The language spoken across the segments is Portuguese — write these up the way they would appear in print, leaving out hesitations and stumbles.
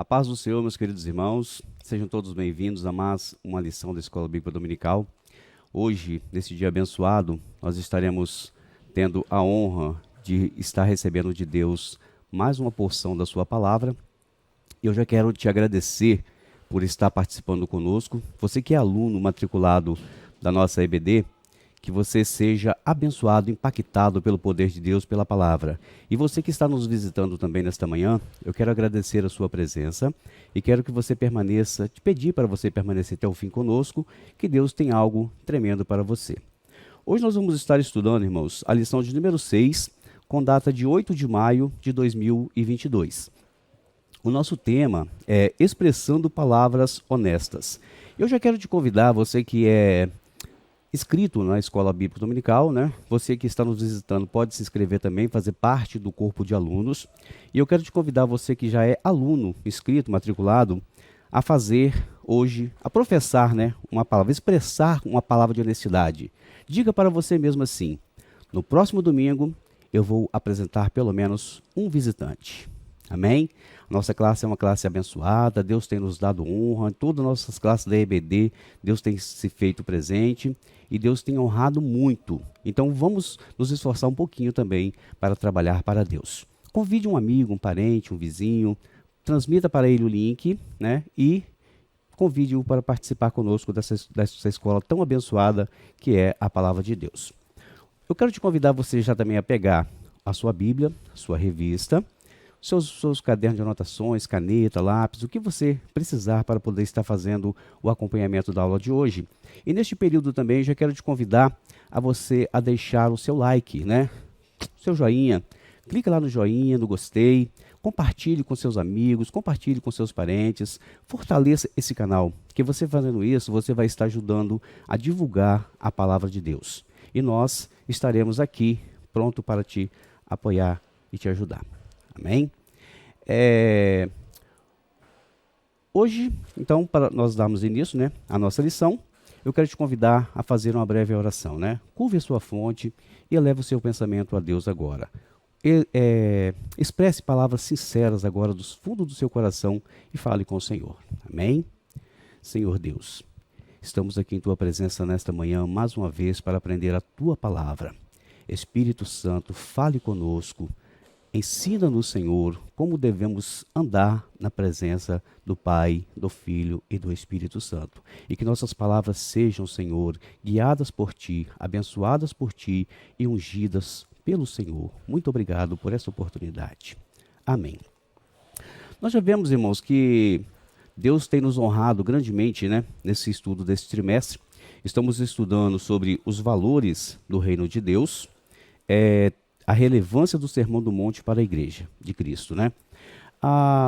paz do Senhor, meus queridos irmãos, sejam todos bem-vindos a mais uma lição da Escola Bíblica Dominical. Hoje, nesse dia abençoado, nós estaremos tendo a honra de estar recebendo de Deus mais uma porção da sua palavra. E eu já quero te agradecer por estar participando conosco. Você que é aluno matriculado da nossa EBD, que você seja abençoado, impactado pelo poder de Deus, pela palavra. E você que está nos visitando também nesta manhã, eu quero agradecer a sua presença e quero que você permaneça, te pedir para você permanecer até o fim conosco, que Deus tem algo tremendo para você. Hoje nós vamos estar estudando, irmãos, a lição de número 6, com data de 8 de maio de 2022. O nosso tema é Expressando Palavras Honestas. Eu já quero te convidar, você que é inscrito na Escola Bíblica Dominical, né? Você que está nos visitando pode se inscrever também, fazer parte do corpo de alunos. E eu quero te convidar, você que já é aluno, inscrito, matriculado, a fazer hoje, a professar, né, uma palavra, expressar uma palavra de honestidade. Diga para você mesmo assim: no próximo domingo eu vou apresentar pelo menos um visitante. Amém? Nossa classe é uma classe abençoada, Deus tem nos dado honra, em todas as nossas classes da EBD, Deus tem se feito presente e Deus tem honrado muito. Então vamos nos esforçar um pouquinho também para trabalhar para Deus. Convide um amigo, um parente, um vizinho, transmita para ele o link, né? E convide-o para participar conosco dessa escola tão abençoada que é a Palavra de Deus. Eu quero te convidar você já também a pegar a sua Bíblia, a sua revista, seus cadernos de anotações, caneta, lápis, o que você precisar para poder estar fazendo o acompanhamento da aula de hoje. E neste período também já quero te convidar a você a deixar o seu like, né? Seu joinha. Clica lá no joinha, no gostei, compartilhe com seus amigos, compartilhe com seus parentes, fortaleça esse canal, que você fazendo isso, você vai estar ajudando a divulgar a palavra de Deus. E nós estaremos aqui pronto para te apoiar e te ajudar. Amém? Hoje, então, para nós darmos início, né, à nossa lição, eu quero te convidar a fazer uma breve oração, né? Curve a sua fonte e eleve o seu pensamento a Deus agora. Expresse palavras sinceras agora dos fundos do seu coração e fale com o Senhor. Amém? Senhor Deus, estamos aqui em Tua presença nesta manhã, mais uma vez, para aprender a Tua palavra. Espírito Santo, fale conosco. Ensina-nos, Senhor, como devemos andar na presença do Pai, do Filho e do Espírito Santo. E que nossas palavras sejam, Senhor, guiadas por Ti, abençoadas por Ti e ungidas pelo Senhor. Muito obrigado por essa oportunidade. Amém. Nós já vemos, irmãos, que Deus tem nos honrado grandemente, né, nesse estudo desse trimestre. Estamos estudando sobre os valores do reino de Deus, a relevância do Sermão do Monte para a Igreja de Cristo, né?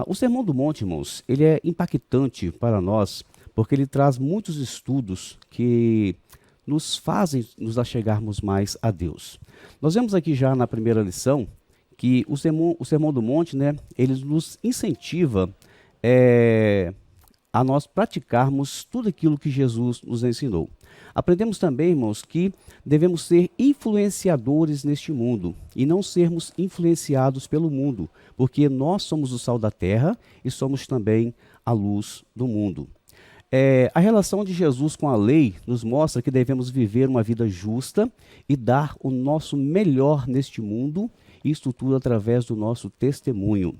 O Sermão do Monte, irmãos, ele é impactante para nós, porque ele traz muitos estudos que nos fazem nos achegarmos mais a Deus. Nós vemos aqui já na primeira lição que o Sermão do Monte, né, ele nos incentiva a nós praticarmos tudo aquilo que Jesus nos ensinou. Aprendemos também, irmãos, que devemos ser influenciadores neste mundo e não sermos influenciados pelo mundo, porque nós somos o sal da terra e somos também a luz do mundo. A relação de Jesus com a lei nos mostra que devemos viver uma vida justa e dar o nosso melhor neste mundo, isto tudo através do nosso testemunho.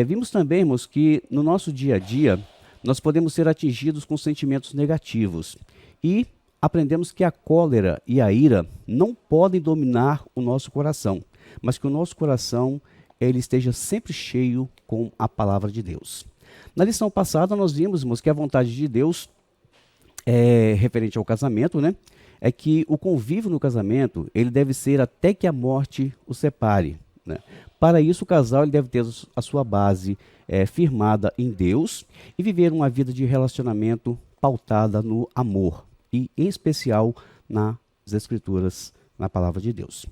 Vimos também, irmãos, que no nosso dia a dia nós podemos ser atingidos com sentimentos negativos e aprendemos que a cólera e a ira não podem dominar o nosso coração, mas que o nosso coração ele esteja sempre cheio com a palavra de Deus. Na lição passada nós vimos, irmãos, que a vontade de Deus, referente ao casamento, né, é que o convívio no casamento ele deve ser até que a morte o separe, né? Para isso o casal ele deve ter a sua base firmada em Deus e viver uma vida de relacionamento pautada no amor e em especial nas Escrituras, na Palavra de Deus.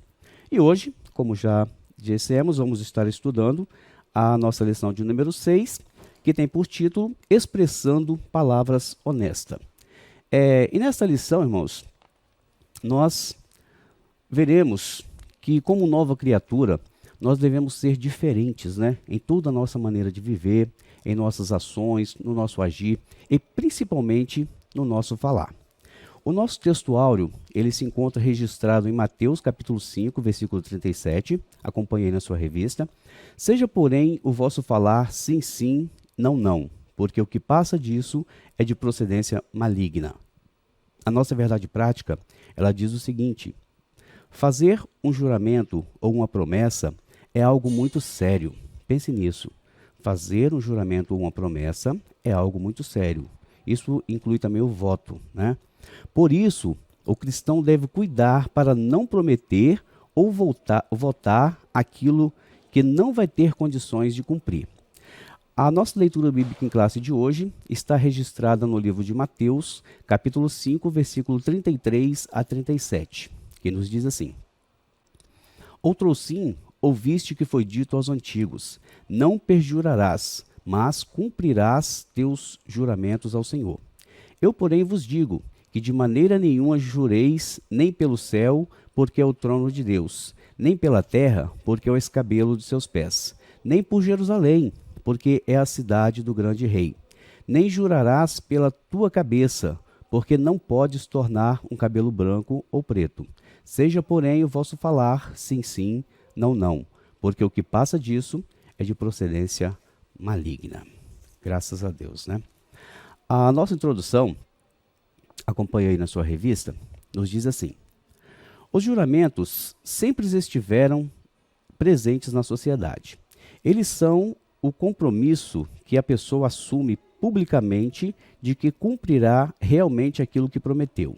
E hoje, como já dissemos, vamos estar estudando a nossa lição de número 6, que tem por título Expressando Palavras Honestas. E nessa lição, irmãos, nós veremos que como nova criatura, nós devemos ser diferentes, né? Em toda a nossa maneira de viver, em nossas ações, no nosso agir e principalmente no nosso falar. O nosso texto áureo, ele se encontra registrado em Mateus capítulo 5, versículo 37, acompanhei na sua revista. Seja, porém, o vosso falar sim, sim, não, não, porque o que passa disso é de procedência maligna. A nossa verdade prática, ela diz o seguinte: fazer um juramento ou uma promessa é algo muito sério. Pense nisso. Fazer um juramento ou uma promessa é algo muito sério. Isso inclui também o voto, né? Por isso, o cristão deve cuidar para não prometer ou votar aquilo que não vai ter condições de cumprir. A nossa leitura bíblica em classe de hoje está registrada no livro de Mateus, capítulo 5, versículo 33 a 37, que nos diz assim: Outrosim ouviste que foi dito aos antigos: não perjurarás, mas cumprirás teus juramentos ao Senhor. Eu, porém, vos digo que de maneira nenhuma jureis, nem pelo céu, porque é o trono de Deus, nem pela terra, porque é o escabelo de seus pés, nem por Jerusalém, porque é a cidade do grande rei. Nem jurarás pela tua cabeça, porque não podes tornar um cabelo branco ou preto. Seja, porém, o vosso falar sim, sim, não, não, porque o que passa disso é de procedência maligna. Graças a Deus, né? A nossa introdução, acompanhe aí na sua revista, nos diz assim: os juramentos sempre estiveram presentes na sociedade. Eles são o compromisso que a pessoa assume publicamente de que cumprirá realmente aquilo que prometeu.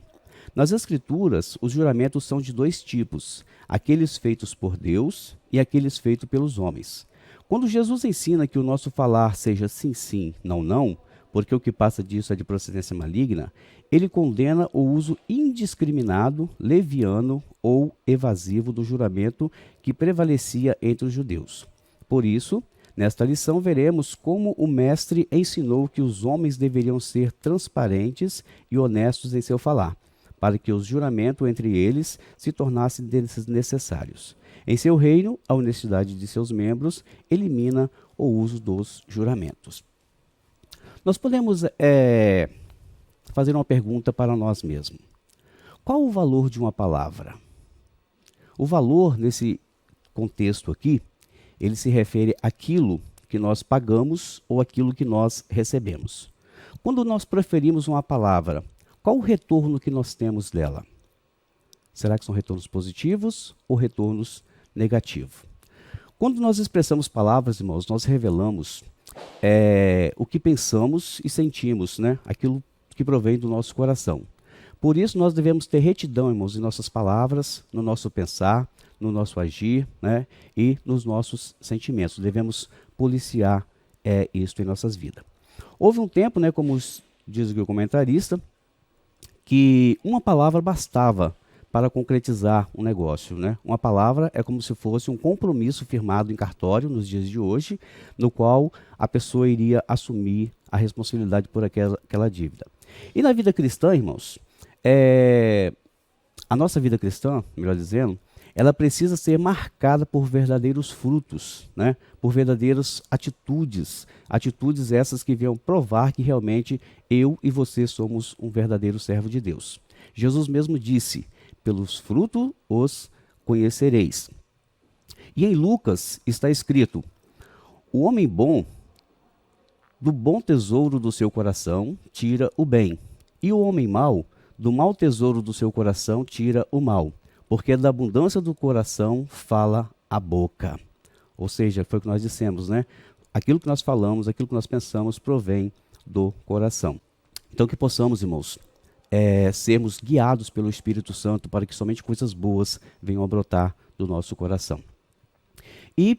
Nas Escrituras, os juramentos são de dois tipos: aqueles feitos por Deus e aqueles feitos pelos homens. Quando Jesus ensina que o nosso falar seja sim, sim, não, não, porque o que passa disso é de procedência maligna, ele condena o uso indiscriminado, leviano ou evasivo do juramento que prevalecia entre os judeus. Por isso, nesta lição veremos como o mestre ensinou que os homens deveriam ser transparentes e honestos em seu falar, para que os juramentos entre eles se tornassem desnecessários. Em seu reino, a honestidade de seus membros elimina o uso dos juramentos. Nós podemos fazer uma pergunta para nós mesmos. Qual o valor de uma palavra? O valor, nesse contexto aqui, ele se refere àquilo que nós pagamos ou àquilo que nós recebemos. Quando nós preferimos uma palavra, qual o retorno que nós temos dela? Será que são retornos positivos ou retornos negativos? Quando nós expressamos palavras, irmãos, nós revelamos o que pensamos e sentimos, né? Aquilo que provém do nosso coração. Por isso, nós devemos ter retidão, irmãos, em nossas palavras, no nosso pensar, no nosso agir, né? E nos nossos sentimentos. Devemos policiar isto em nossas vidas. Houve um tempo, né, como diz o comentarista, que uma palavra bastava para concretizar um negócio, né? Uma palavra é como se fosse um compromisso firmado em cartório nos dias de hoje, no qual a pessoa iria assumir a responsabilidade por aquela dívida. E na vida cristã, irmãos, a nossa vida cristã, melhor dizendo, ela precisa ser marcada por verdadeiros frutos, né? Por verdadeiras atitudes essas que venham provar que realmente eu e você somos um verdadeiro servo de Deus. Jesus mesmo disse: pelos frutos os conhecereis. E em Lucas está escrito: o homem bom, do bom tesouro do seu coração, tira o bem, e o homem mau, do mau tesouro do seu coração, tira o mal, porque da abundância do coração fala a boca. Ou seja, foi o que nós dissemos, né? Aquilo que nós falamos, aquilo que nós pensamos, provém do coração. Então que possamos, irmãos, sermos guiados pelo Espírito Santo para que somente coisas boas venham a brotar do nosso coração. E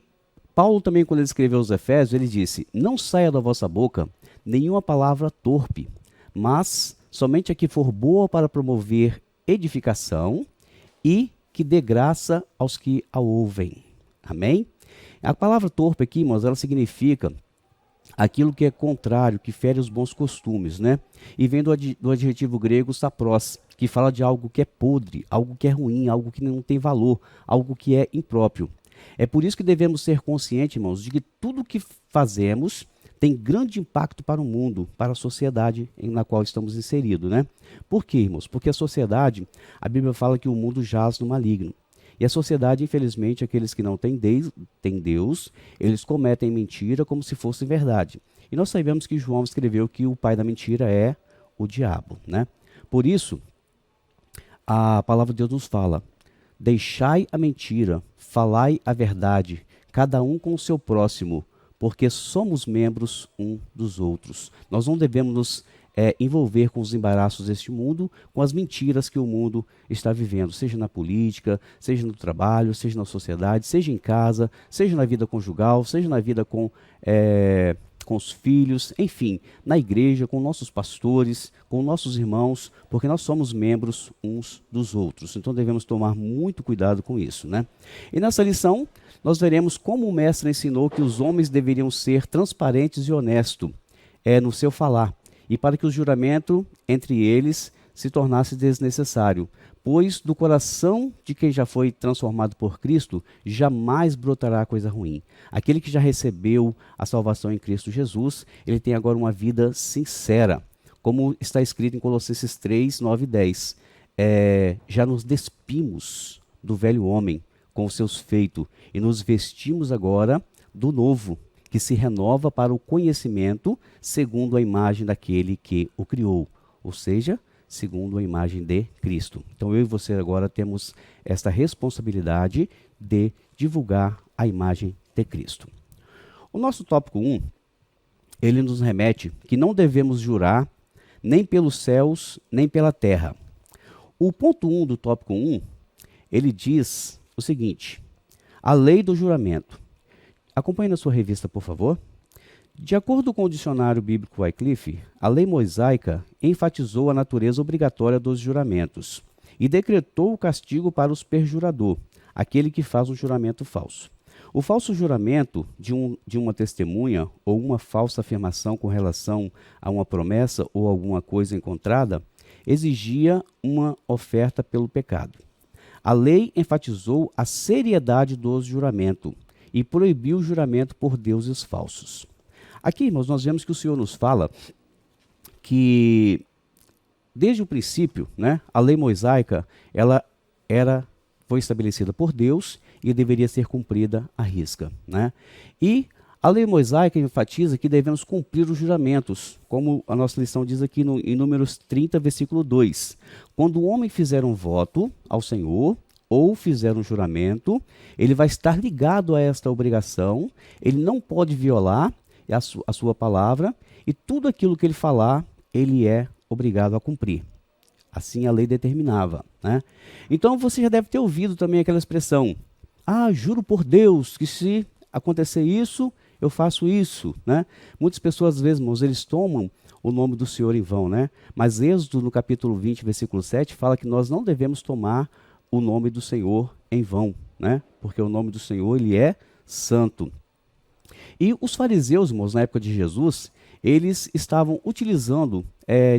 Paulo também, quando ele escreveu aos Efésios, ele disse: não saia da vossa boca nenhuma palavra torpe, mas somente a que for boa para promover edificação e que dê graça aos que a ouvem. Amém? A palavra torpe aqui, irmãos, ela significa aquilo que é contrário, que fere os bons costumes, né? E vem do adjetivo grego sapros, que fala de algo que é podre, algo que é ruim, algo que não tem valor, algo que é impróprio. É por isso que devemos ser conscientes, irmãos, de que tudo que fazemos tem grande impacto para o mundo, para a sociedade na qual estamos inseridos, né? Por quê, irmãos? Porque a sociedade, a Bíblia fala que o mundo jaz no maligno. E a sociedade, infelizmente, aqueles que não têm Deus, eles cometem mentira como se fosse verdade. E nós sabemos que João escreveu que o pai da mentira é o diabo, né? Por isso, a palavra de Deus nos fala: deixai a mentira, falai a verdade, cada um com o seu próximo, porque somos membros um dos outros. Nós não devemos nos envolver com os embaraços deste mundo, com as mentiras que o mundo está vivendo, seja na política, seja no trabalho, seja na sociedade, seja em casa, seja na vida conjugal, seja na vida com os filhos, enfim, na igreja, com nossos pastores, com nossos irmãos, porque nós somos membros uns dos outros. Então devemos tomar muito cuidado com isso, né? E nessa lição, nós veremos como o mestre ensinou que os homens deveriam ser transparentes e honestos no seu falar, e para que o juramento entre eles se tornasse desnecessário, pois do coração de quem já foi transformado por Cristo jamais brotará coisa ruim. Aquele que já recebeu a salvação em Cristo Jesus, ele tem agora uma vida sincera, como está escrito em Colossenses 3, 9 e 10. Já nos despimos do velho homem com os seus feitos e nos vestimos agora do novo, que se renova para o conhecimento segundo a imagem daquele que o criou, ou seja, segundo a imagem de Cristo. Então eu e você agora temos esta responsabilidade de divulgar a imagem de Cristo. O nosso tópico 1, ele nos remete que não devemos jurar nem pelos céus, nem pela terra. O ponto 1 do tópico 1, ele diz o seguinte: a lei do juramento. Acompanhe na sua revista, por favor. De acordo com o dicionário bíblico Wycliffe, a lei mosaica enfatizou a natureza obrigatória dos juramentos e decretou o castigo para os perjurador, aquele que faz um juramento falso. O falso juramento de uma testemunha ou uma falsa afirmação com relação a uma promessa ou alguma coisa encontrada exigia uma oferta pelo pecado. A lei enfatizou a seriedade do juramento e proibiu o juramento por deuses falsos. Aqui, irmãos, nós vemos que o Senhor nos fala que, desde o princípio, né, a lei mosaica foi estabelecida por Deus e deveria ser cumprida à risca, né? E a lei mosaica enfatiza que devemos cumprir os juramentos, como a nossa lição diz aqui em Números 30, versículo 2. Quando o homem fizer um voto ao Senhor, ou fizer um juramento, ele vai estar ligado a esta obrigação, ele não pode violar a sua palavra, e tudo aquilo que ele falar, ele é obrigado a cumprir. Assim a lei determinava, né? Então você já deve ter ouvido também aquela expressão: juro por Deus que se acontecer isso, eu faço isso, né? Muitas pessoas, às vezes, irmãos, eles tomam o nome do Senhor em vão, né? Mas Êxodo, no capítulo 20, versículo 7, fala que nós não devemos tomar o nome do Senhor em vão, né? Porque o nome do Senhor, ele é santo. E os fariseus, irmãos, na época de Jesus, eles estavam utilizando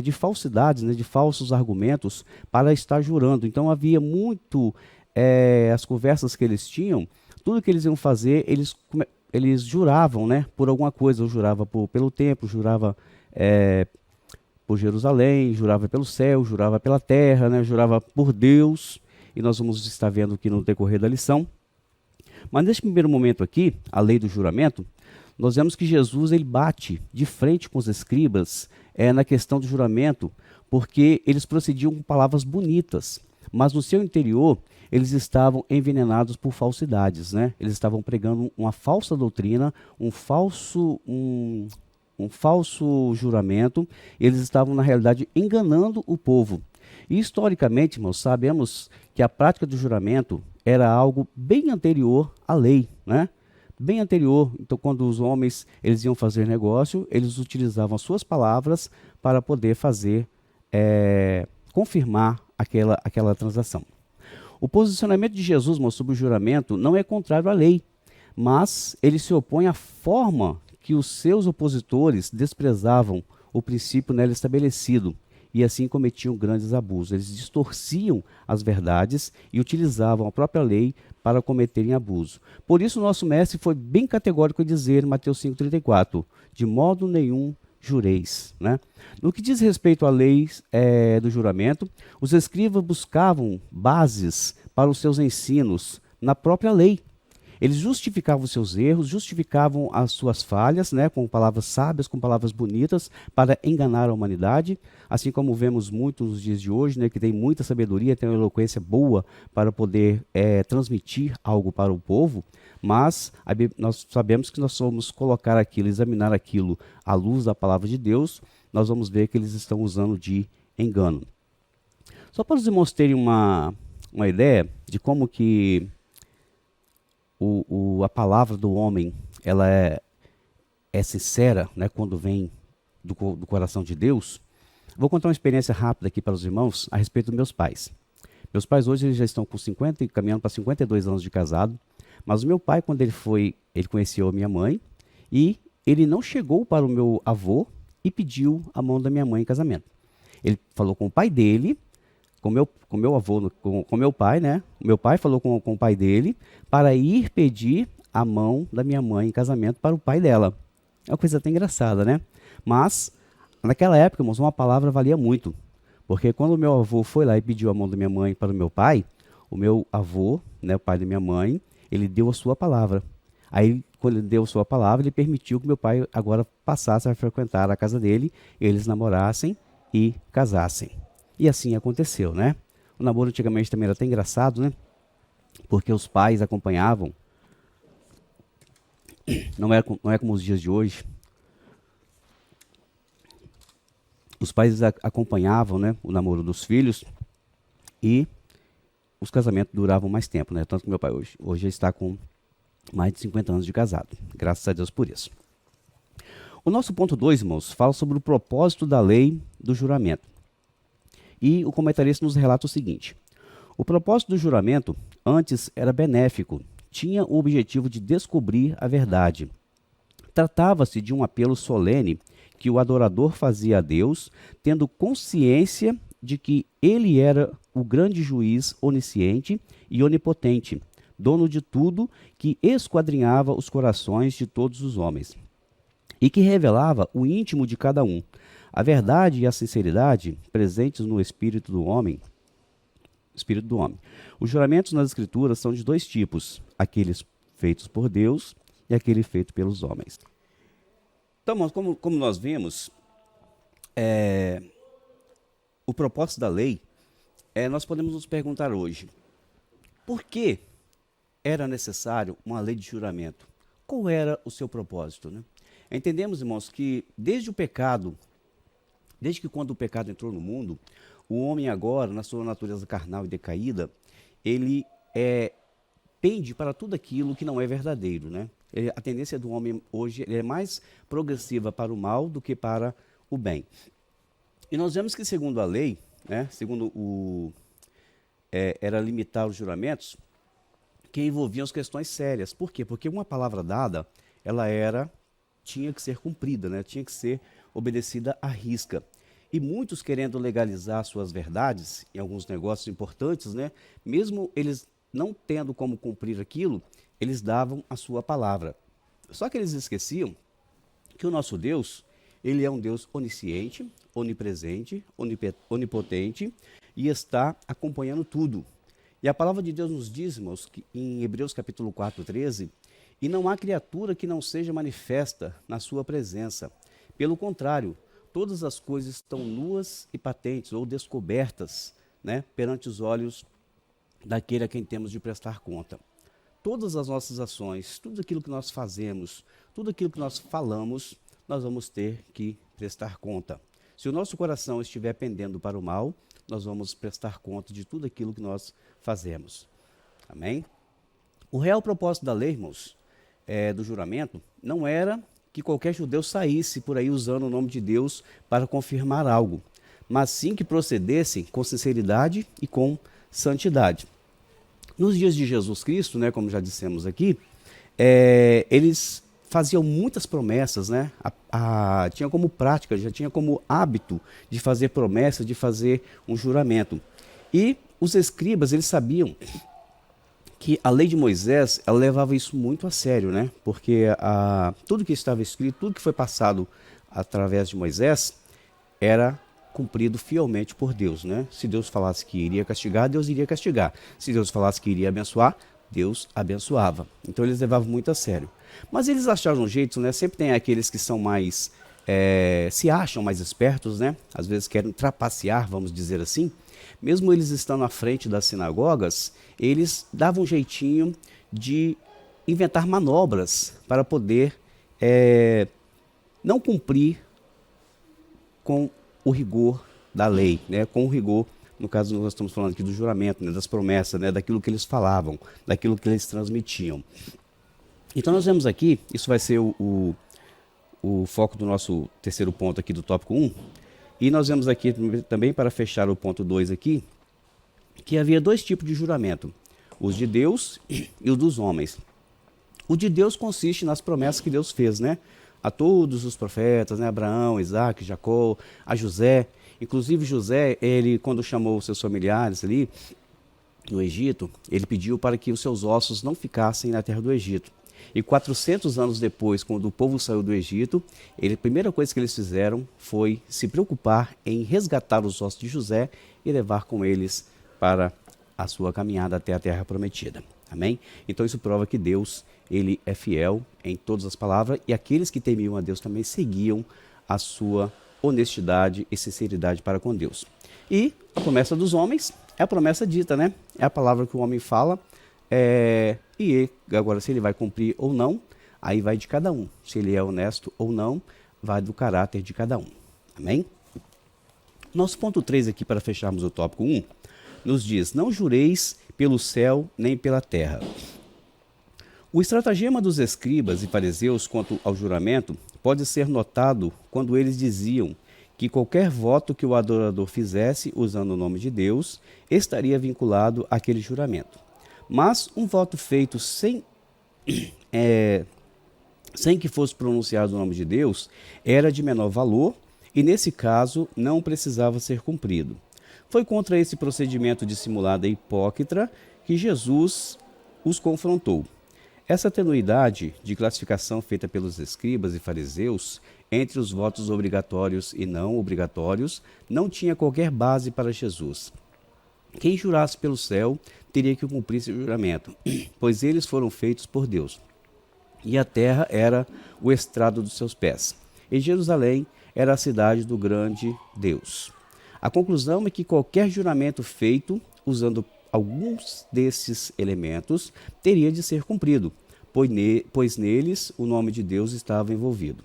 de falsidades, né, de falsos argumentos para estar jurando. Então havia muito, as conversas que eles tinham, tudo que eles iam fazer, eles juravam, né, por alguma coisa. Eu jurava pelo templo, jurava por Jerusalém, jurava pelo céu, jurava pela terra, né, jurava por Deus. E nós vamos estar vendo aqui no decorrer da lição. Mas nesse primeiro momento aqui, a lei do juramento, nós vemos que Jesus ele bate de frente com os escribas na questão do juramento, porque eles procediam com palavras bonitas, mas no seu interior eles estavam envenenados por falsidades, né? Eles estavam pregando uma falsa doutrina, um falso juramento. Eles estavam, na realidade, enganando o povo. E historicamente, irmãos, sabemos que a prática do juramento era algo bem anterior à lei, né? Bem anterior. Então, quando os homens eles iam fazer negócio, eles utilizavam as suas palavras para poder fazer, confirmar aquela transação. O posicionamento de Jesus, irmãos, sobre o juramento não é contrário à lei, mas ele se opõe à forma que os seus opositores desprezavam o princípio nela estabelecido. e assim cometiam grandes abusos. Eles distorciam as verdades e utilizavam a própria lei para cometerem abuso. Por isso, nosso mestre foi bem categórico em dizer em Mateus 5,34, de modo nenhum jureis. Né? No que diz respeito à lei do juramento, os escribas buscavam bases para os seus ensinos na própria lei. Eles justificavam os seus erros, justificavam as suas falhas, né, com palavras sábias, com palavras bonitas, para enganar a humanidade, assim como vemos muitos nos dias de hoje, né, que tem muita sabedoria, tem uma eloquência boa para poder transmitir algo para o povo, mas nós sabemos que nós vamos colocar aquilo, examinar aquilo à luz da palavra de Deus, nós vamos ver que eles estão usando de engano. Só para os irmãos terem uma ideia de como que a palavra do homem ela é sincera, né, quando vem do coração de Deus. Vou contar uma experiência rápida aqui para os irmãos a respeito dos meus pais. Meus pais hoje eles já estão com 50 e caminhando para 52 anos de casado, mas o meu pai, quando ele conheceu a minha mãe e ele não chegou para o meu avô e pediu a mão da minha mãe em casamento. Ele falou com o pai dele, com meu avô, com meu pai, né? O meu pai falou com o pai dele para ir pedir a mão da minha mãe em casamento para o pai dela. É uma coisa até engraçada, né? Mas, naquela época, irmãos, uma palavra valia muito. Porque quando o meu avô foi lá e pediu a mão da minha mãe para o meu pai, o meu avô, né, o pai da minha mãe, ele deu a sua palavra. Aí, quando ele deu a sua palavra, ele permitiu que meu pai agora passasse a frequentar a casa dele, eles namorassem e casassem. E assim aconteceu, né? O namoro antigamente também era até engraçado, né? Porque os pais acompanhavam. Não é como os dias de hoje. Os pais acompanhavam, né, o namoro dos filhos e os casamentos duravam mais tempo, né? Tanto que meu pai hoje está com mais de 50 anos de casado. Graças a Deus por isso. O nosso ponto 2, irmãos, fala sobre o propósito da lei do juramento. E o comentarista nos relata o seguinte: o propósito do juramento antes era benéfico, tinha o objetivo de descobrir a verdade. Tratava-se de um apelo solene que o adorador fazia a Deus, tendo consciência de que ele era o grande juiz onisciente e onipotente, dono de tudo, que esquadrinhava os corações de todos os homens, e que revelava o íntimo de cada um. A verdade e a sinceridade presentes no espírito do homem. Os juramentos nas Escrituras são de dois tipos: aqueles feitos por Deus e aquele feito pelos homens. Então, como nós vimos, o propósito da lei, nós podemos nos perguntar hoje, por que era necessário uma lei de juramento? Qual era o seu propósito, né? Entendemos, irmãos, que desde que quando o pecado entrou no mundo, o homem agora, na sua natureza carnal e decaída, ele pende para tudo aquilo que não é verdadeiro, né? A tendência do homem hoje é mais progressiva para o mal do que para o bem. E nós vemos que, segundo a lei, né, era limitar os juramentos que envolviam as questões sérias. Por quê? Porque uma palavra dada, tinha que ser cumprida, né? Tinha que ser obedecida à risca. E muitos, querendo legalizar suas verdades em alguns negócios importantes, né, mesmo eles não tendo como cumprir aquilo, eles davam a sua palavra. Só que eles esqueciam que o nosso Deus, ele é um Deus onisciente, onipresente, onipotente e está acompanhando tudo. E a palavra de Deus nos diz, irmãos, que em Hebreus capítulo 4:13, e não há criatura que não seja manifesta na sua presença. Pelo contrário, todas as coisas estão nuas e patentes ou descobertas, né, perante os olhos daquele a quem temos de prestar conta. Todas as nossas ações, tudo aquilo que nós fazemos, tudo aquilo que nós falamos, nós vamos ter que prestar conta. Se o nosso coração estiver pendendo para o mal, nós vamos prestar conta de tudo aquilo que nós fazemos. Amém? O real propósito da lei, irmãos, do juramento, não era que qualquer judeu saísse por aí usando o nome de Deus para confirmar algo, mas sim que procedessem com sinceridade e com santidade. Nos dias de Jesus Cristo, né, como já dissemos aqui, eles faziam muitas promessas, né? Tinha como prática, já tinha como hábito de fazer promessas, de fazer um juramento. E os escribas, eles sabiam que a lei de Moisés, ela levava isso muito a sério, né? Porque tudo que estava escrito, tudo que foi passado através de Moisés, era cumprido fielmente por Deus, né? Se Deus falasse que iria castigar, Deus iria castigar. Se Deus falasse que iria abençoar, Deus abençoava. Então eles levavam muito a sério. Mas eles acharam um jeito, né? Sempre tem aqueles que são mais, se acham mais espertos, né? Às vezes querem trapacear, vamos dizer assim. Mesmo eles estando à frente das sinagogas, eles davam um jeitinho de inventar manobras para poder não cumprir com o rigor da lei, né? Com o rigor, no caso nós estamos falando aqui do juramento, né? Das promessas, né? Daquilo que eles falavam, daquilo que eles transmitiam. Então nós vemos aqui, isso vai ser o foco do nosso terceiro ponto aqui do tópico 1, e nós vemos aqui também, para fechar o ponto 2 aqui, que havia dois tipos de juramento, os de Deus e os dos homens. O de Deus consiste nas promessas que Deus fez, né? A todos os profetas, né? Abraão, Isaac, Jacó, a José. Inclusive José, ele quando chamou os seus familiares ali no Egito, ele pediu para que os seus ossos não ficassem na terra do Egito. E 400 anos depois, quando o povo saiu do Egito, a primeira coisa que eles fizeram foi se preocupar em resgatar os ossos de José e levar com eles para a sua caminhada até a terra prometida. Amém? Então isso prova que Deus, ele é fiel em todas as palavras, e aqueles que temiam a Deus também seguiam a sua honestidade e sinceridade para com Deus. E a promessa dos homens é a promessa dita, né? É a palavra que o homem fala, e agora se ele vai cumprir ou não, aí vai de cada um. Se ele é honesto ou não, vai do caráter de cada um. Amém? Nosso ponto 3 aqui, para fecharmos o tópico 1, nos diz: não jureis pelo céu nem pela terra. O estratagema dos escribas e fariseus quanto ao juramento pode ser notado quando eles diziam que qualquer voto que o adorador fizesse usando o nome de Deus estaria vinculado àquele juramento. Mas um voto feito sem que fosse pronunciado o nome de Deus era de menor valor e, nesse caso, não precisava ser cumprido. Foi contra esse procedimento dissimulado e hipócrita que Jesus os confrontou. Essa tenuidade de classificação feita pelos escribas e fariseus entre os votos obrigatórios e não obrigatórios não tinha qualquer base para Jesus. Quem jurasse pelo céu teria que cumprir esse juramento, pois eles foram feitos por Deus, e a terra era o estrado dos seus pés, e Jerusalém era a cidade do grande Deus. A conclusão é que qualquer juramento feito usando alguns desses elementos teria de ser cumprido, pois neles o nome de Deus estava envolvido.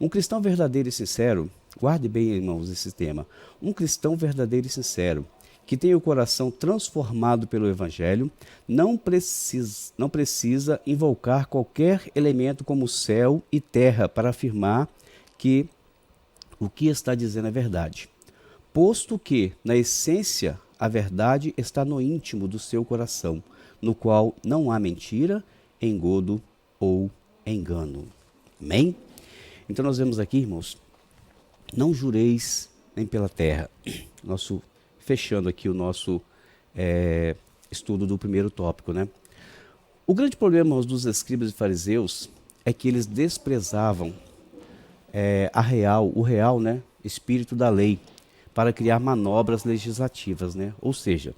Um cristão verdadeiro e sincero, guarde bem, irmãos, esse tema, um cristão verdadeiro e sincero, que tem o coração transformado pelo Evangelho, não precisa invocar qualquer elemento como céu e terra para afirmar que o que está dizendo é verdade. Posto que, na essência, a verdade está no íntimo do seu coração, no qual não há mentira, engodo ou engano. Amém? Então nós vemos aqui, irmãos, não jureis nem pela terra. Fechando aqui o nosso estudo do primeiro tópico, né? O grande problema, irmãos, dos escribas e fariseus é que eles desprezavam o real, né, espírito da lei para criar manobras legislativas, né? Ou seja,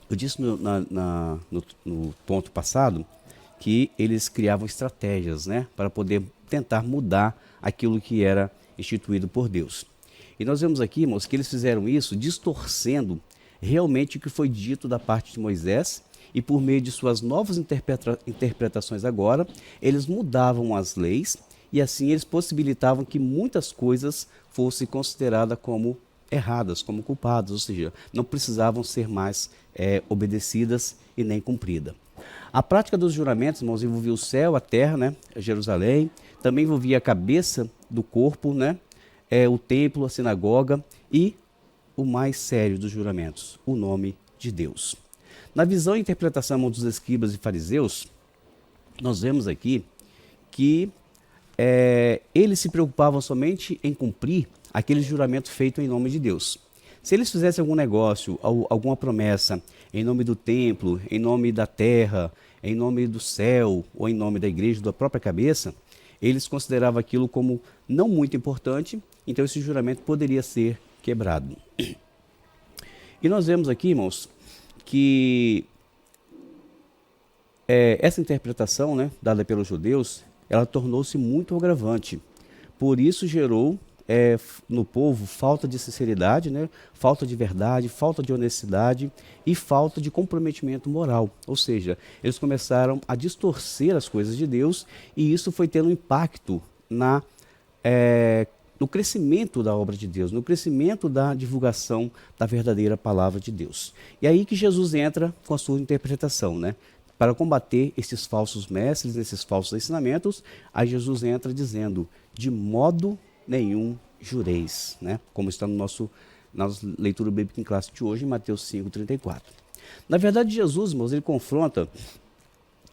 eu disse no ponto passado que eles criavam estratégias, né, para poder tentar mudar aquilo que era instituído por Deus. E nós vemos aqui, irmãos, que eles fizeram isso distorcendo realmente o que foi dito da parte de Moisés, e por meio de suas novas interpretações agora, eles mudavam as leis e assim eles possibilitavam que muitas coisas fossem consideradas como erradas, como culpadas, ou seja, não precisavam ser mais obedecidas e nem cumpridas. A prática dos juramentos, irmãos, envolvia o céu, a terra, né, Jerusalém, também envolvia a cabeça do corpo, né, o templo, a sinagoga e o mais sério dos juramentos, o nome de Deus. Na visão e interpretação dos escribas e fariseus, nós vemos aqui que eles se preocupavam somente em cumprir aquele juramento feito em nome de Deus. Se eles fizessem algum negócio, alguma promessa em nome do templo, em nome da terra, em nome do céu ou em nome da igreja, da própria cabeça, eles consideravam aquilo como não muito importante, então esse juramento poderia ser quebrado. E nós vemos aqui, irmãos, que essa interpretação, né, dada pelos judeus, ela tornou-se muito agravante. Por isso gerou no povo falta de sinceridade, né, falta de verdade, falta de honestidade e falta de comprometimento moral. Ou seja, eles começaram a distorcer as coisas de Deus e isso foi tendo um impacto no crescimento da obra de Deus, no crescimento da divulgação da verdadeira palavra de Deus. E aí que Jesus entra com a sua interpretação, né? Para combater esses falsos mestres, esses falsos ensinamentos, aí Jesus entra dizendo, de modo nenhum jureis, né? Como está na leitura bíblica em classe de hoje, em Mateus 5:34. Na verdade, Jesus, irmãos, ele confronta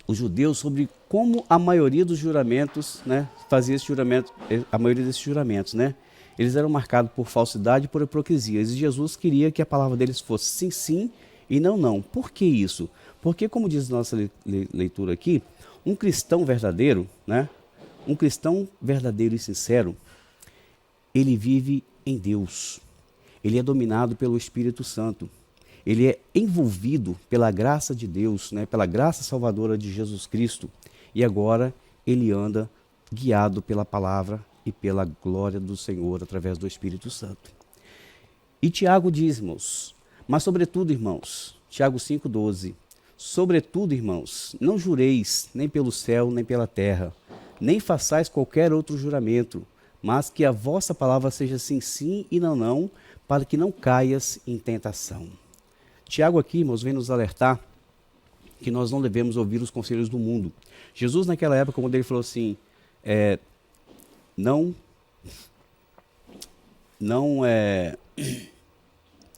os judeus sobre como a maioria dos juramentos, né, fazia esse juramento, a maioria desses juramentos, né? Eles eram marcados por falsidade e por hipocrisia. E Jesus queria que a palavra deles fosse sim, sim e não, não. Por que isso? Porque, como diz nossa leitura aqui, um cristão verdadeiro, né? Um cristão verdadeiro e sincero, ele vive em Deus. Ele é dominado pelo Espírito Santo. Ele é envolvido pela graça de Deus, né? Pela graça salvadora de Jesus Cristo. E agora ele anda guiado pela palavra e pela glória do Senhor através do Espírito Santo. E Tiago diz, irmãos, mas sobretudo, irmãos, Tiago 5:12, sobretudo, irmãos, não jureis nem pelo céu, nem pela terra, nem façais qualquer outro juramento, mas que a vossa palavra seja sim, sim e não, não, para que não caias em tentação. Tiago aqui, irmãos, vem nos alertar que nós não devemos ouvir os conselhos do mundo. Jesus, naquela época, quando ele falou assim,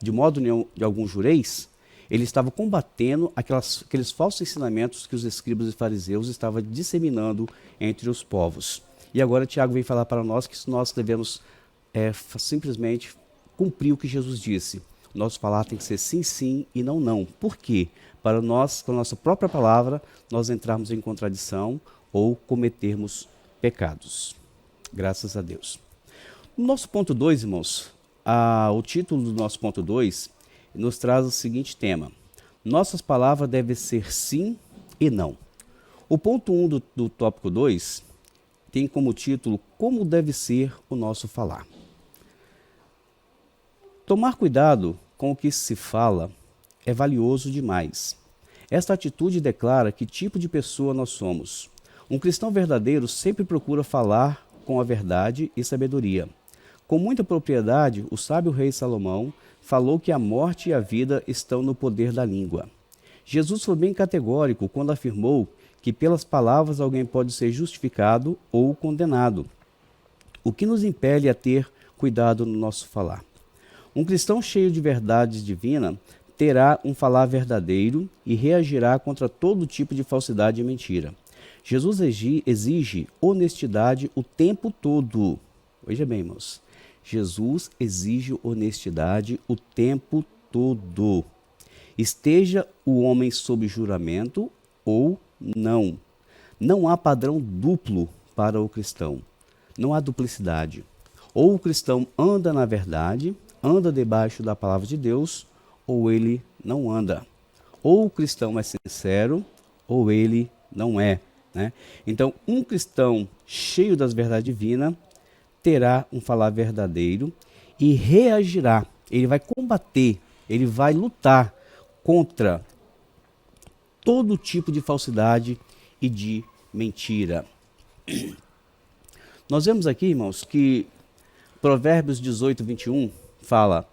de modo nenhum de algum jureis, ele estava combatendo aqueles falsos ensinamentos que os escribas e fariseus estavam disseminando entre os povos. E agora Tiago vem falar para nós que nós devemos simplesmente cumprir o que Jesus disse. Nosso falar tem que ser sim, sim e não, não. Por quê? Para nós, com a nossa própria palavra, nós entrarmos em contradição ou cometermos pecados. Graças a Deus. No nosso ponto 2, irmãos, o título do nosso ponto 2 nos traz o seguinte tema. Nossas palavras devem ser sim e não. O ponto 1 do tópico 2 tem como título como deve ser o nosso falar. Tomar cuidado com o que se fala é valioso demais. Esta atitude declara que tipo de pessoa nós somos. Um cristão verdadeiro sempre procura falar com a verdade e sabedoria. Com muita propriedade, o sábio rei Salomão falou que a morte e a vida estão no poder da língua. Jesus foi bem categórico quando afirmou que pelas palavras alguém pode ser justificado ou condenado. O que nos impele a ter cuidado no nosso falar? Um cristão cheio de verdade divina terá um falar verdadeiro e reagirá contra todo tipo de falsidade e mentira. Jesus exige honestidade o tempo todo. Veja bem, irmãos. Jesus exige honestidade o tempo todo. Esteja o homem sob juramento ou não. Não há padrão duplo para o cristão. Não há duplicidade. Ou o cristão anda na verdade, anda debaixo da palavra de Deus, ou ele não anda. Ou o cristão é sincero, ou ele não é. Né? Então, um cristão cheio das verdades divinas terá um falar verdadeiro e reagirá. Ele vai combater, ele vai lutar contra todo tipo de falsidade e de mentira. Nós vemos aqui, irmãos, que Provérbios 18:21 fala: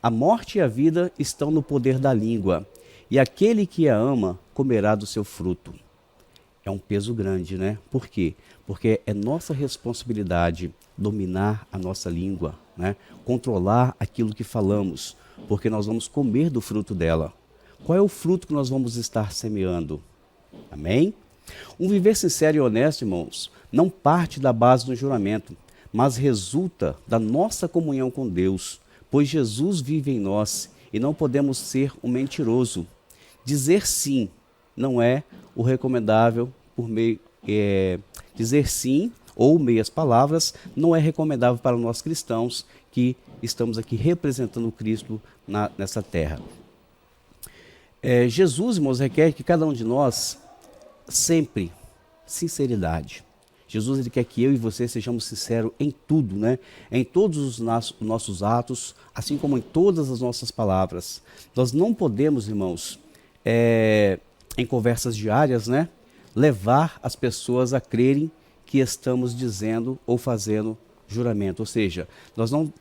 a morte e a vida estão no poder da língua, e aquele que a ama comerá do seu fruto. É um peso grande, né? Por quê? Porque é nossa responsabilidade dominar a nossa língua, né? Controlar aquilo que falamos, porque nós vamos comer do fruto dela. Qual é o fruto que nós vamos estar semeando? Amém? Um viver sincero e honesto, irmãos, não parte da base do juramento, mas resulta da nossa comunhão com Deus, pois Jesus vive em nós e não podemos ser um mentiroso. Dizer sim não é o recomendável por meio. Dizer sim ou meias palavras não é recomendável para nós cristãos que estamos aqui representando Cristo nessa terra. Jesus, irmãos, requer que cada um de nós sempre sinceridade. Jesus, ele quer que eu e você sejamos sinceros em tudo, né? Em todos os nossos atos, assim como em todas as nossas palavras. Nós não podemos, irmãos, em conversas diárias, né, levar as pessoas a crerem que estamos dizendo ou fazendo juramento. Ou seja, nós não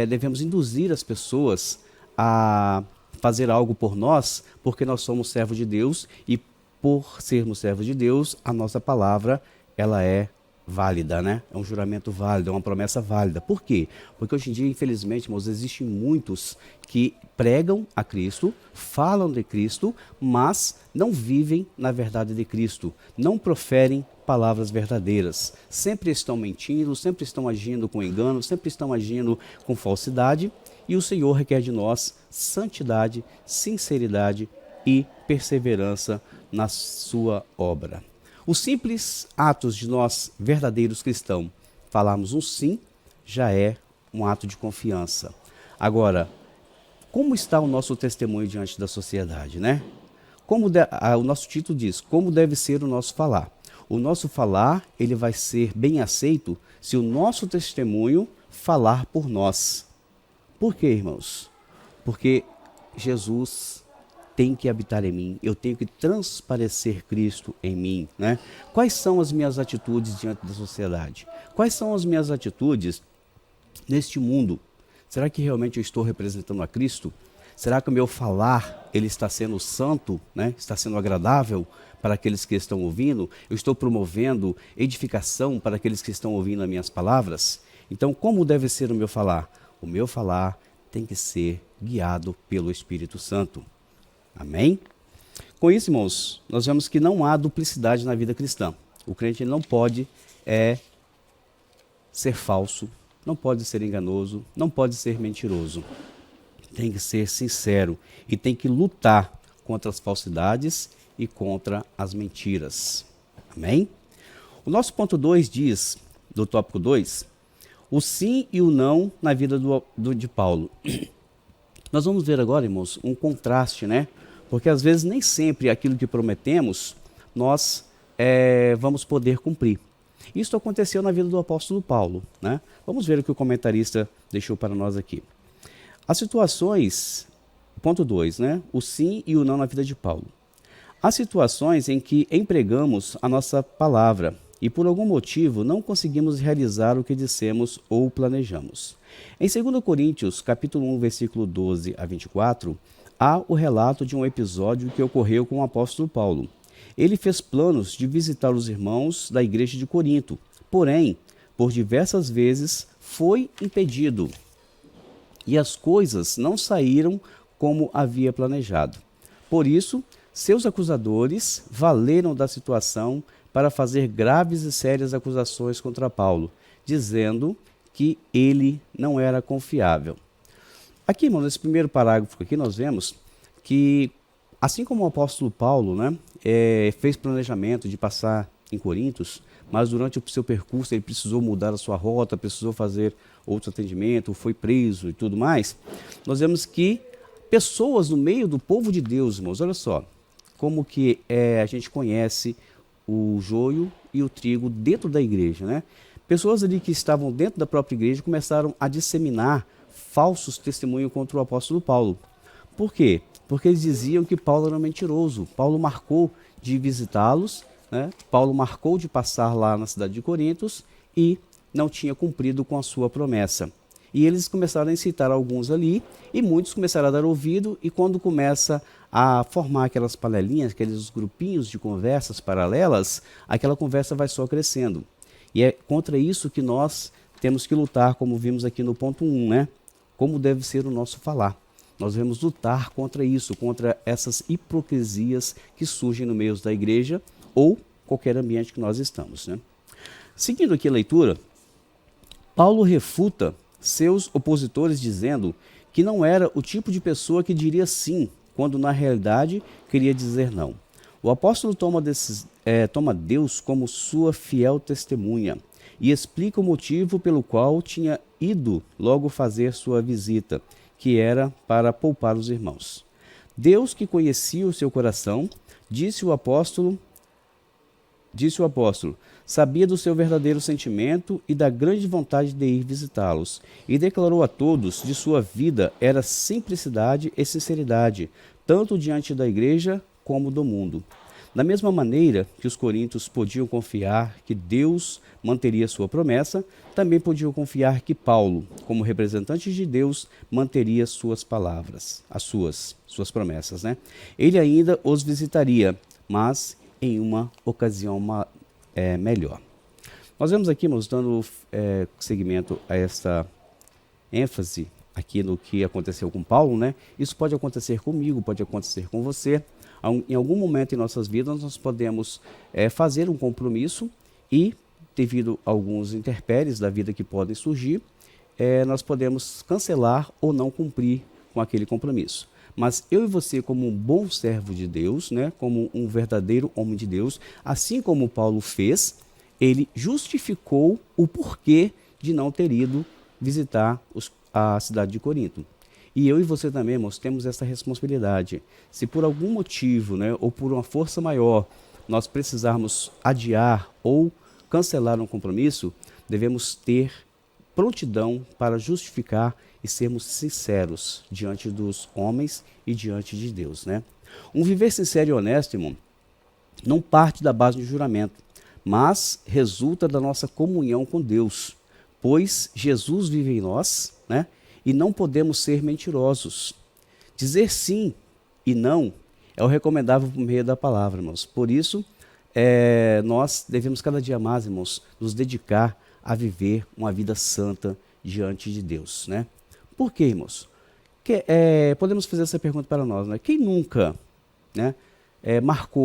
devemos induzir as pessoas a fazer algo por nós, porque nós somos servos de Deus e por sermos servos de Deus, a nossa palavra ela é válida, né? É um juramento válido, é uma promessa válida. Por quê? Porque hoje em dia, infelizmente, irmãos, existem muitos que pregam a Cristo, falam de Cristo, mas não vivem na verdade de Cristo, não proferem palavras verdadeiras. Sempre estão mentindo, sempre estão agindo com engano, sempre estão agindo com falsidade, e o Senhor requer de nós santidade, sinceridade e perseverança na sua obra. Os simples atos de nós, verdadeiros cristãos, falarmos um sim, já é um ato de confiança. Agora, como está o nosso testemunho diante da sociedade, né? O nosso título diz, como deve ser o nosso falar. O nosso falar, ele vai ser bem aceito se o nosso testemunho falar por nós. Por quê, irmãos? Porque Jesus tem que habitar em mim, eu tenho que transparecer Cristo em mim, né? Quais são as minhas atitudes diante da sociedade? Quais são as minhas atitudes neste mundo? Será que realmente eu estou representando a Cristo? Será que o meu falar ele está sendo santo, né? Está sendo agradável para aqueles que estão ouvindo? Eu estou promovendo edificação para aqueles que estão ouvindo as minhas palavras? Então, como deve ser o meu falar? O meu falar tem que ser guiado pelo Espírito Santo. Amém? Com isso, irmãos, nós vemos que não há duplicidade na vida cristã. O crente não pode ser falso, não pode ser enganoso, não pode ser mentiroso. Tem que ser sincero e tem que lutar contra as falsidades e contra as mentiras. Amém? O nosso ponto 2 diz, do tópico 2, o sim e o não na vida de Paulo. Nós vamos ver agora, irmãos, um contraste, né? Porque às vezes nem sempre aquilo que prometemos nós vamos poder cumprir. Isso aconteceu na vida do apóstolo Paulo, né? Vamos ver o que o comentarista deixou para nós aqui. As situações, ponto 2, né? O sim e o não na vida de Paulo. Há situações em que empregamos a nossa palavra e por algum motivo não conseguimos realizar o que dissemos ou planejamos. Em 2 Coríntios, capítulo 1, versículo 12 a 24, há o relato de um episódio que ocorreu com o apóstolo Paulo. Ele fez planos de visitar os irmãos da igreja de Corinto, porém, por diversas vezes foi impedido e as coisas não saíram como havia planejado. Por isso, seus acusadores valeram da situação para fazer graves e sérias acusações contra Paulo, dizendo que ele não era confiável. Aqui, irmão, nesse primeiro parágrafo aqui, nós vemos que, assim como o apóstolo Paulo, né, fez planejamento de passar em Corintos, mas durante o seu percurso ele precisou mudar a sua rota, precisou fazer outro atendimento, foi preso e tudo mais, nós vemos que pessoas no meio do povo de Deus, irmãos, olha só, como que a gente conhece o joio e o trigo dentro da igreja, né? Pessoas ali que estavam dentro da própria igreja começaram a disseminar falsos testemunhos contra o apóstolo Paulo. Por quê? Porque eles diziam que Paulo era mentiroso. Paulo marcou de visitá-los, né? Paulo marcou de passar lá na cidade de Corintos e não tinha cumprido com a sua promessa. E eles começaram a incitar alguns ali e muitos começaram a dar ouvido, e quando começa a formar aquelas panelinhas, aqueles grupinhos de conversas paralelas, aquela conversa vai só crescendo. E é contra isso que nós temos que lutar, como vimos aqui no ponto 1, né? Como deve ser o nosso falar. Nós devemos lutar contra isso, contra essas hipocrisias que surgem no meio da igreja, ou qualquer ambiente que nós estamos, né? Seguindo aqui a leitura, Paulo refuta seus opositores dizendo que não era o tipo de pessoa que diria sim, quando na realidade queria dizer não. O apóstolo toma Deus como sua fiel testemunha e explica o motivo pelo qual tinha ido logo fazer sua visita, que era para poupar os irmãos. Deus, que conhecia o seu coração, disse o apóstolo, sabia do seu verdadeiro sentimento e da grande vontade de ir visitá-los, e declarou a todos de sua vida era simplicidade e sinceridade, tanto diante da igreja como do mundo. Da mesma maneira que os coríntios podiam confiar que Deus manteria sua promessa, também podiam confiar que Paulo, como representante de Deus, manteria suas palavras, suas promessas, né? Ele ainda os visitaria, mas em uma ocasião melhor. Nós vemos aqui, irmãos, dando seguimento a esta ênfase aqui no que aconteceu com Paulo, né? Isso pode acontecer comigo, pode acontecer com você. Em algum momento em nossas vidas nós podemos fazer um compromisso e, devido a alguns intempéries da vida que podem surgir, nós podemos cancelar ou não cumprir com aquele compromisso. Mas eu e você, como um bom servo de Deus, né, como um verdadeiro homem de Deus, assim como Paulo fez, ele justificou o porquê de não ter ido visitar a cidade de Corinto. E eu e você também, irmãos, temos essa responsabilidade. Se por algum motivo, né, ou por uma força maior, nós precisarmos adiar ou cancelar um compromisso, devemos ter prontidão para justificar e sermos sinceros diante dos homens e diante de Deus, né? Um viver sincero e honesto, irmão, não parte da base do juramento, mas resulta da nossa comunhão com Deus, pois Jesus vive em nós, né? E não podemos ser mentirosos. Dizer sim e não é o recomendável por meio da palavra, irmãos. Por isso, nós devemos cada dia mais, irmãos, nos dedicar a viver uma vida santa diante de Deus, né? Por quê, irmãos? Podemos fazer essa pergunta para nós, né? Quem nunca, né,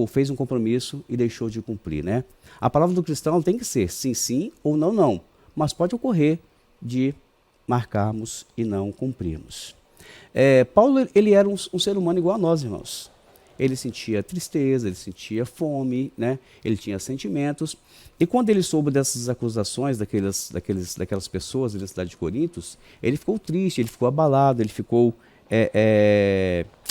fez um compromisso e deixou de cumprir, né? A palavra do cristão tem que ser sim, sim ou não, não. Mas pode ocorrer de marcarmos e não cumprirmos. Paulo, ele era um ser humano igual a nós, irmãos. Ele sentia tristeza, ele sentia fome, né? Ele tinha sentimentos. E quando ele soube dessas acusações daquelas pessoas da cidade de Corinto, ele ficou triste, ele ficou abalado, ele ficou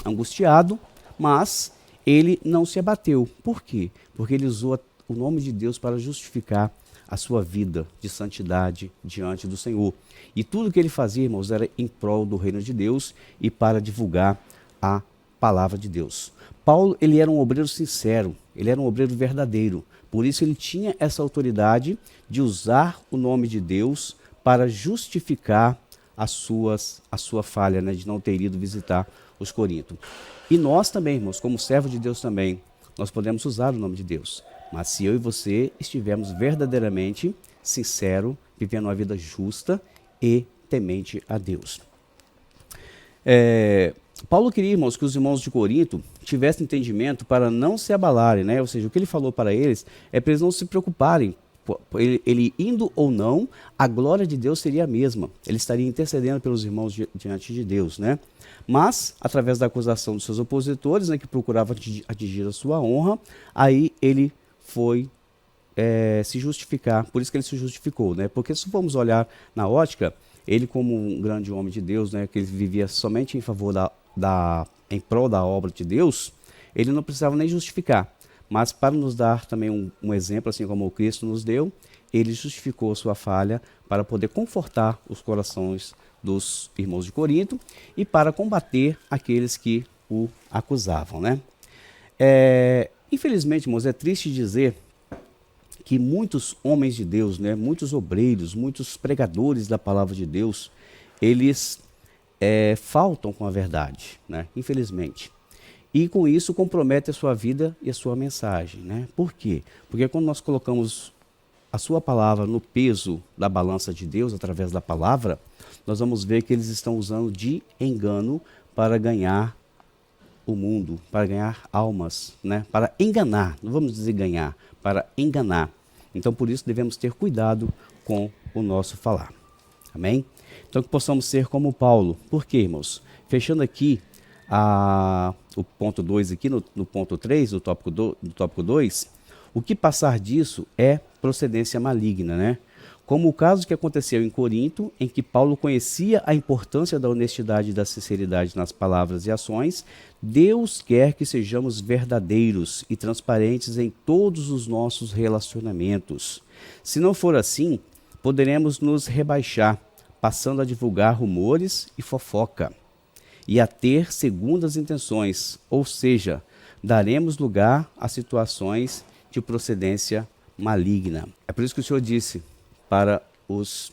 angustiado, mas ele não se abateu. Por quê? Porque ele usou o nome de Deus para justificar a sua vida de santidade diante do Senhor. E tudo que ele fazia, irmãos, era em prol do reino de Deus e para divulgar a palavra de Deus. Paulo, ele era um obreiro sincero, ele era um obreiro verdadeiro. Por isso ele tinha essa autoridade de usar o nome de Deus para justificar a sua falha, né, de não ter ido visitar os coríntios. E nós também, irmãos, como servo de Deus também, nós podemos usar o nome de Deus. Mas se eu e você estivermos verdadeiramente sinceros, vivendo uma vida justa e temente a Deus. Paulo queria, irmãos, que os irmãos de Corinto tivessem entendimento para não se abalarem, né? Ou seja, o que ele falou para eles é para eles não se preocuparem. Ele indo ou não, a glória de Deus seria a mesma. Ele estaria intercedendo pelos irmãos diante de Deus, né? Mas, através da acusação dos seus opositores, né, que procuravam atingir a sua honra, aí ele foi se justificar. Por isso que ele se justificou, né? Porque se formos olhar na ótica, ele como um grande homem de Deus, né, que ele vivia somente em favor em prol da obra de Deus, ele não precisava nem justificar. Mas para nos dar também um exemplo, assim como o Cristo nos deu, ele justificou sua falha para poder confortar os corações dos irmãos de Corinto e para combater aqueles que o acusavam, né? Infelizmente, irmãos, é triste dizer que muitos homens de Deus, né, muitos obreiros, muitos pregadores da palavra de Deus, eles faltam com a verdade, né? Infelizmente. E com isso compromete a sua vida e a sua mensagem, né? Por quê? Porque quando nós colocamos a sua palavra no peso da balança de Deus, através da palavra, nós vamos ver que eles estão usando de engano para ganhar o mundo, para ganhar almas, né? Para enganar, não vamos dizer ganhar, para enganar. Então, por isso, devemos ter cuidado com o nosso falar. Amém? Então, que possamos ser como Paulo. Por quê, irmãos? Fechando aqui o ponto 2, aqui no ponto 3, do tópico 2, o que passar disso é procedência maligna, né? Como o caso que aconteceu em Corinto, em que Paulo conhecia a importância da honestidade e da sinceridade nas palavras e ações, Deus quer que sejamos verdadeiros e transparentes em todos os nossos relacionamentos. Se não for assim, poderemos nos rebaixar, passando a divulgar rumores e fofoca, e a ter segundas intenções, ou seja, daremos lugar a situações de procedência maligna. É por isso que o Senhor disse para os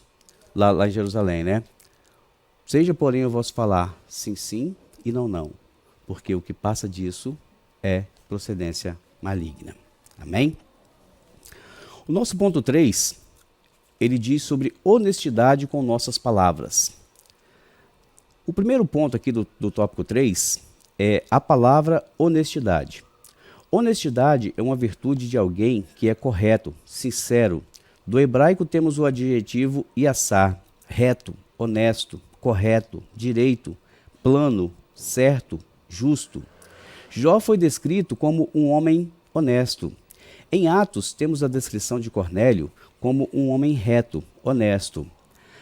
lá em Jerusalém, né? Seja, porém, o vosso falar sim, sim e não, não, porque o que passa disso é procedência maligna. Amém? O nosso ponto 3, ele diz sobre honestidade com nossas palavras. O primeiro ponto aqui do tópico 3 é a palavra honestidade. Honestidade é uma virtude de alguém que é correto, sincero. Do hebraico temos o adjetivo yassar, reto, honesto, correto, direito, plano, certo, justo. Jó foi descrito como um homem honesto. Em Atos temos a descrição de Cornélio como um homem reto, honesto.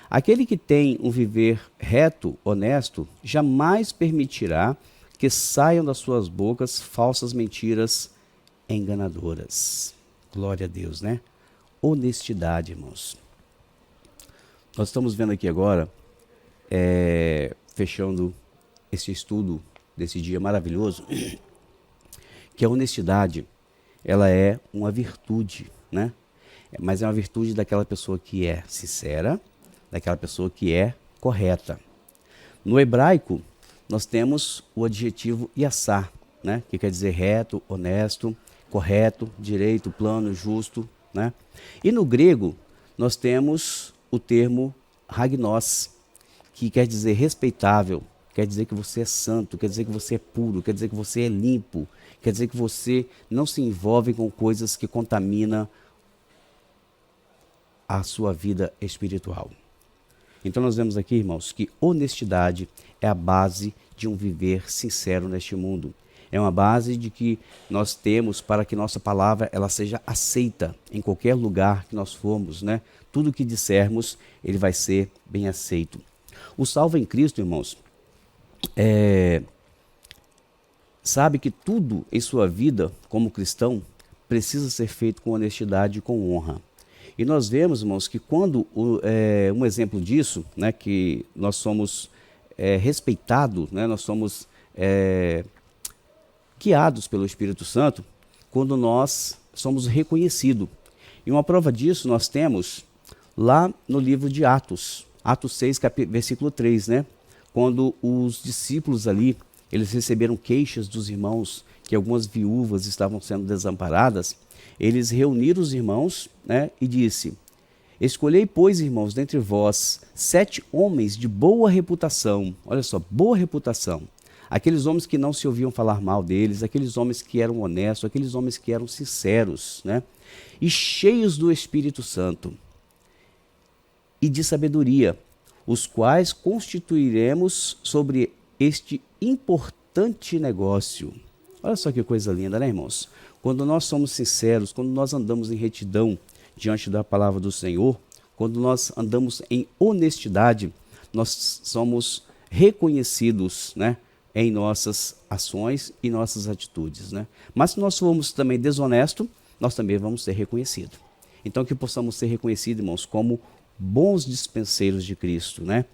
Aquele que tem um viver reto, honesto, jamais permitirá que saiam das suas bocas falsas mentiras enganadoras. Glória a Deus, né? Honestidade, irmãos. Nós estamos vendo aqui agora, fechando esse estudo desse dia maravilhoso, que a honestidade, ela é uma virtude, né? Mas é uma virtude daquela pessoa que é sincera, daquela pessoa que é correta. No hebraico, nós temos o adjetivo yassar, né? Que quer dizer reto, honesto, correto, direito, plano, justo, né? E no grego, nós temos o termo hagnos, que quer dizer respeitável, quer dizer que você é santo, quer dizer que você é puro, quer dizer que você é limpo, quer dizer que você não se envolve com coisas que contaminam a sua vida espiritual. Então nós vemos aqui, irmãos, que honestidade é a base de um viver sincero neste mundo. É uma base de que nós temos para que nossa palavra ela seja aceita em qualquer lugar que nós formos, né? Tudo que dissermos, ele vai ser bem aceito. O salvo em Cristo, irmãos, sabe que tudo em sua vida como cristão precisa ser feito com honestidade e com honra. E nós vemos, irmãos, que quando um exemplo disso, né, que nós somos respeitados, né, nós somos guiados pelo Espírito Santo, quando nós somos reconhecidos. E uma prova disso nós temos lá no livro de Atos, Atos 6, versículo 3, né? Quando os discípulos ali, eles receberam queixas dos irmãos que algumas viúvas estavam sendo desamparadas, eles reuniram os irmãos, né, e disse: escolhei, pois, irmãos, dentre vós 7 homens de boa reputação. Olha só, boa reputação. Aqueles homens que não se ouviam falar mal deles, aqueles homens que eram honestos, aqueles homens que eram sinceros, né? E cheios do Espírito Santo e de sabedoria, os quais constituiremos sobre este importante negócio. Olha só que coisa linda, né, irmãos? Quando nós somos sinceros, quando nós andamos em retidão diante da palavra do Senhor, quando nós andamos em honestidade, nós somos reconhecidos, né, em nossas ações e nossas atitudes, né? Mas se nós formos também desonestos, nós também vamos ser reconhecidos. Então que possamos ser reconhecidos, irmãos, como bons dispenseiros de Cristo, né?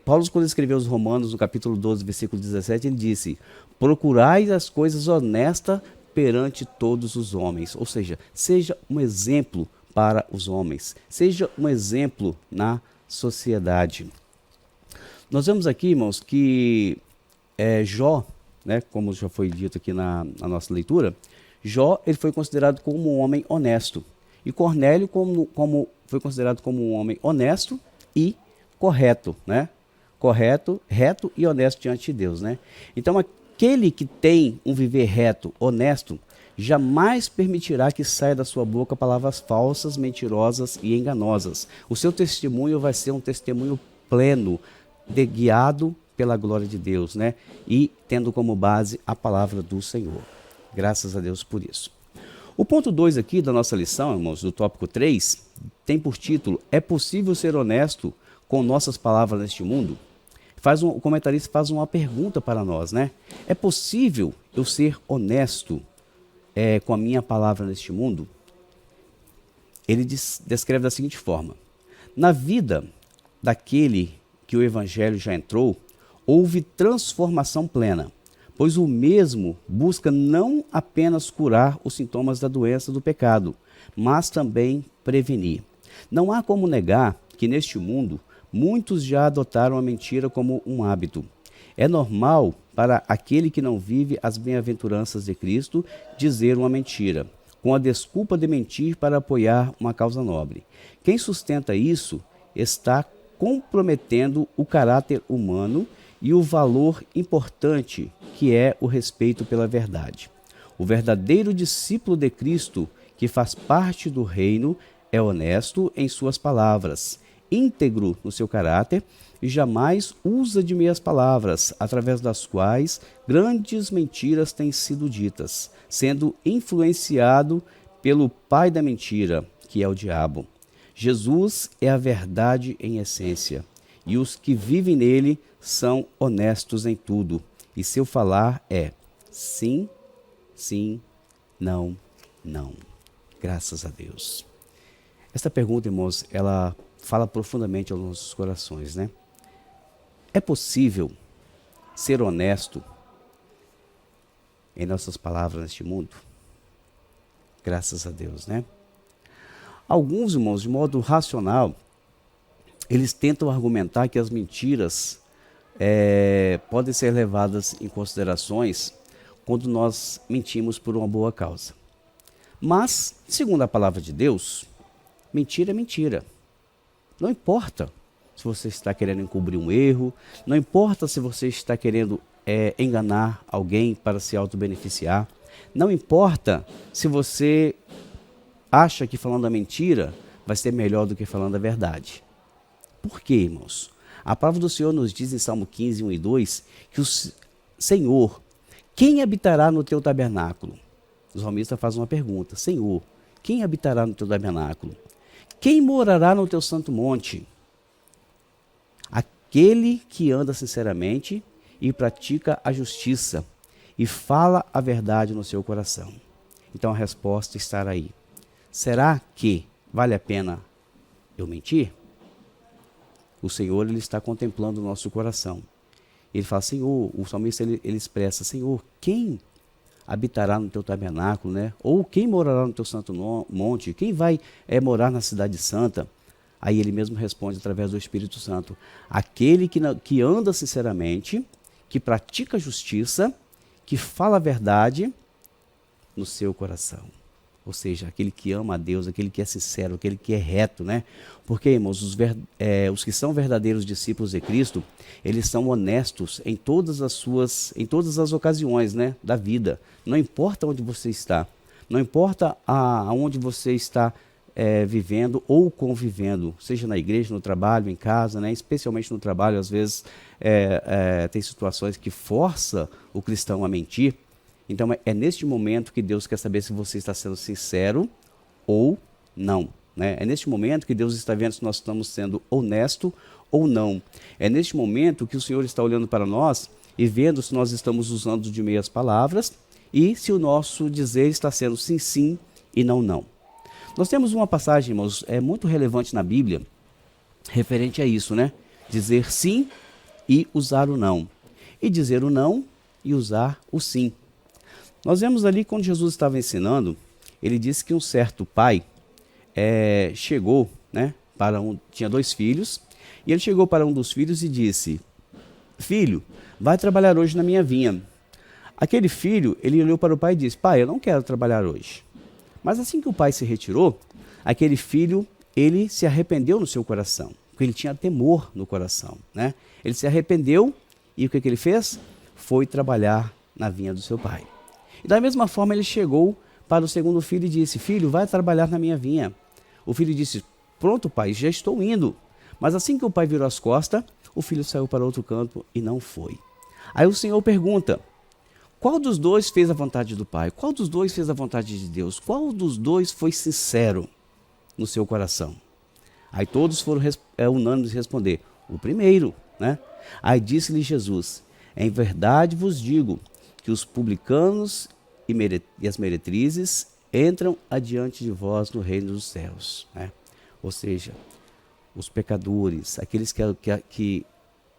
Paulo, quando escreveu os Romanos, no capítulo 12, versículo 17, ele disse: procurai as coisas honestas perante todos os homens. Ou seja, seja um exemplo para os homens, seja um exemplo na sociedade. Nós vemos aqui, irmãos, que Jó, né, como já foi dito aqui na nossa leitura, Jó ele foi considerado como um homem honesto. E Cornélio como foi considerado como um homem honesto e correto, né? Correto, reto e honesto diante de Deus, né? Então Aquele que tem um viver reto, honesto, jamais permitirá que saia da sua boca palavras falsas, mentirosas e enganosas. O seu testemunho vai ser um testemunho pleno, guiado pela glória de Deus, né? E tendo como base a palavra do Senhor. Graças a Deus por isso. O ponto 2 aqui da nossa lição, irmãos, do tópico 3, tem por título: é possível ser honesto com nossas palavras neste mundo? O comentarista faz uma pergunta para nós, né? É possível eu ser honesto com a minha palavra neste mundo? Ele descreve da seguinte forma: na vida daquele que o evangelho já entrou, houve transformação plena, pois o mesmo busca não apenas curar os sintomas da doença do pecado, mas também prevenir. Não há como negar que neste mundo muitos já adotaram a mentira como um hábito. É normal para aquele que não vive as bem-aventuranças de Cristo dizer uma mentira, com a desculpa de mentir para apoiar uma causa nobre. Quem sustenta isso está comprometendo o caráter humano e o valor importante que é o respeito pela verdade. O verdadeiro discípulo de Cristo, que faz parte do reino, é honesto em suas palavras, íntegro no seu caráter e jamais usa de meias palavras, através das quais grandes mentiras têm sido ditas, sendo influenciado pelo pai da mentira, que é o diabo. Jesus é a verdade em essência, e os que vivem nele são honestos em tudo, e seu falar é sim, sim, não, não. Graças a Deus. Esta pergunta, irmãos, ela fala profundamente aos nossos corações, né? É possível ser honesto em nossas palavras neste mundo? Graças a Deus, né? Alguns, irmãos, de modo racional, eles tentam argumentar que as mentiras podem ser levadas em considerações quando nós mentimos por uma boa causa. Mas, segundo a palavra de Deus, mentira é mentira. Não importa se você está querendo encobrir um erro, não importa se você está querendo enganar alguém para se auto-beneficiar, não importa se você acha que falando a mentira vai ser melhor do que falando a verdade. Por quê, irmãos? A palavra do Senhor nos diz em Salmo 15, 1 e 2, que o Senhor, quem habitará no teu tabernáculo? O salmista faz uma pergunta: Senhor, quem habitará no teu tabernáculo? Quem morará no teu santo monte? Aquele que anda sinceramente e pratica a justiça e fala a verdade no seu coração. Então a resposta está aí. Será que vale a pena eu mentir? O Senhor, ele está contemplando o nosso coração. Ele fala: Senhor, o salmista ele expressa: Senhor, quem habitará no teu tabernáculo, né? Ou quem morará no teu santo monte? Quem vai morar na cidade santa? Aí ele mesmo responde através do Espírito Santo: aquele que anda sinceramente, que pratica a justiça, que fala a verdade no seu coração. Ou seja, aquele que ama a Deus, aquele que é sincero, aquele que é reto, né? Porque, irmãos, os que são verdadeiros discípulos de Cristo, eles são honestos em todas as ocasiões, né, da vida. Não importa onde você está, não importa aonde você está vivendo ou convivendo, seja na igreja, no trabalho, em casa, né? Especialmente no trabalho, às vezes tem situações que forçam o cristão a mentir. Então é neste momento que Deus quer saber se você está sendo sincero ou não, né? É neste momento que Deus está vendo se nós estamos sendo honesto ou não. É neste momento que o Senhor está olhando para nós e vendo se nós estamos usando de meias palavras e se o nosso dizer está sendo sim, sim e não, não. Nós temos uma passagem, irmãos, muito relevante na Bíblia referente a isso, né? Dizer sim e usar o não. E dizer o não e usar o sim. Nós vemos ali quando Jesus estava ensinando, ele disse que um certo pai chegou, né, tinha 2 filhos, e ele chegou para um dos filhos e disse: filho, vai trabalhar hoje na minha vinha. Aquele filho, ele olhou para o pai e disse: pai, eu não quero trabalhar hoje. Mas assim que o pai se retirou, aquele filho, ele se arrependeu no seu coração, porque ele tinha temor no coração, né? Ele se arrependeu e o que ele fez? Foi trabalhar na vinha do seu pai. E da mesma forma ele chegou para o segundo filho e disse: filho, vai trabalhar na minha vinha. O filho disse: pronto, pai, já estou indo. Mas assim que o pai virou as costas, o filho saiu para outro canto e não foi. Aí o Senhor pergunta: qual dos dois fez a vontade do pai? Qual dos dois fez a vontade de Deus? Qual dos dois foi sincero no seu coração? Aí todos foram unânimes responder: o primeiro, né? Aí disse-lhe Jesus: em verdade vos digo que os publicanos e as meretrizes entram adiante de vós no reino dos céus, né? Ou seja, os pecadores, aqueles que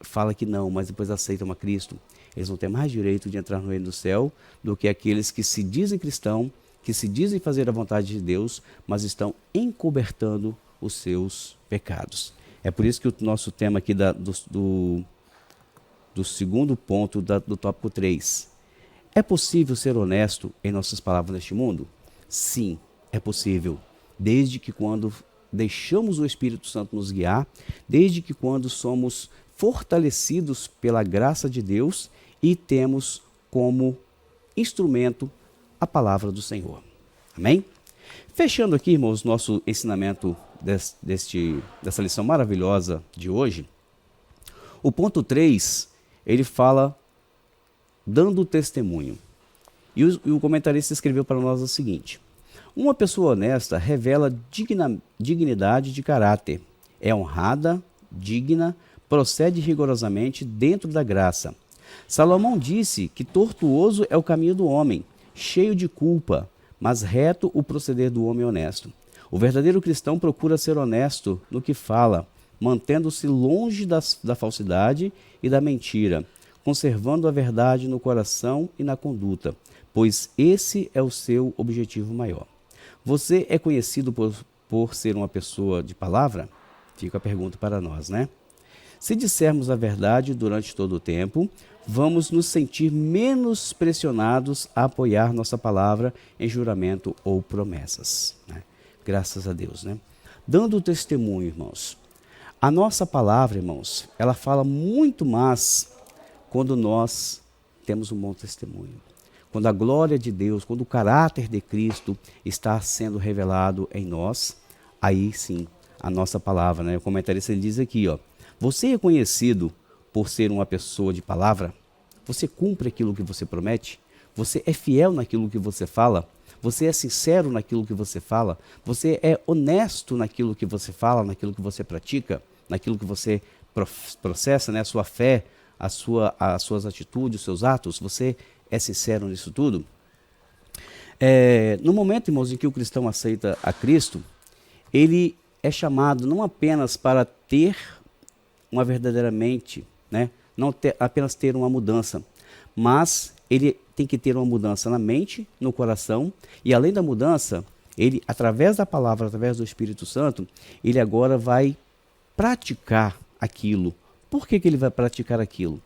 falam que não, mas depois aceitam a Cristo, eles vão ter mais direito de entrar no reino do céu do que aqueles que se dizem cristão, que se dizem fazer a vontade de Deus, mas estão encobertando os seus pecados. É por isso que o nosso tema aqui do segundo ponto do tópico 3. É possível ser honesto em nossas palavras neste mundo? Sim, é possível. Desde que quando deixamos o Espírito Santo nos guiar, desde que quando somos fortalecidos pela graça de Deus e temos como instrumento a palavra do Senhor. Amém? Fechando aqui, irmãos, nosso ensinamento dessa lição maravilhosa de hoje, o ponto 3, ele fala dando testemunho. E o comentarista escreveu para nós o seguinte: uma pessoa honesta revela dignidade de caráter, é honrada, digna, procede rigorosamente dentro da graça. Salomão disse que tortuoso é o caminho do homem, cheio de culpa, mas reto o proceder do homem honesto. O verdadeiro cristão procura ser honesto no que fala, mantendo-se longe da falsidade e da mentira, conservando a verdade no coração e na conduta, pois esse é o seu objetivo maior. Você é conhecido por ser uma pessoa de palavra? Fica a pergunta para nós, né? Se dissermos a verdade durante todo o tempo, vamos nos sentir menos pressionados a apoiar nossa palavra em juramento ou promessas, né? Graças a Deus, né? Dando testemunho, irmãos. A nossa palavra, irmãos, ela fala muito mais quando nós temos um bom testemunho. Quando a glória de Deus, quando o caráter de Cristo está sendo revelado em nós, aí sim, a nossa palavra, né? O comentarista ele diz aqui, ó: você é conhecido por ser uma pessoa de palavra? Você cumpre aquilo que você promete? Você é fiel naquilo que você fala? Você é sincero naquilo que você fala? Você é honesto naquilo que você fala, naquilo que você pratica, naquilo que você processa, né? A sua fé, as suas atitudes, os seus atos? Você é sincero nisso tudo? No momento, irmãos, em que o cristão aceita a Cristo, ele é chamado não apenas para ter uma verdadeiramente, né? Não apenas ter uma mudança, mas ele tem que ter uma mudança na mente, no coração, e além da mudança, ele, através da palavra, através do Espírito Santo, ele agora vai praticar aquilo. Por que ele vai praticar aquilo?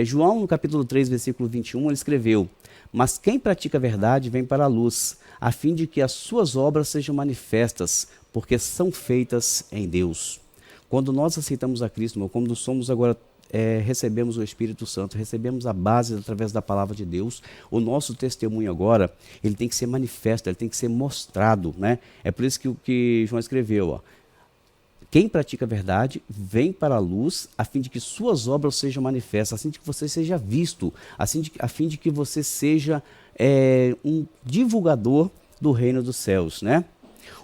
João, no capítulo 3, versículo 21, ele escreveu: mas quem pratica a verdade vem para a luz, a fim de que as suas obras sejam manifestas, porque são feitas em Deus. Quando nós aceitamos a Cristo, quando somos agora, recebemos o Espírito Santo, recebemos a base através da palavra de Deus, o nosso testemunho agora, ele tem que ser manifesto, ele tem que ser mostrado, né? É por isso que João escreveu, ó: quem pratica a verdade vem para a luz, a fim de que suas obras sejam manifestas, a fim de que você seja visto, a fim de que você seja um divulgador do reino dos céus, né?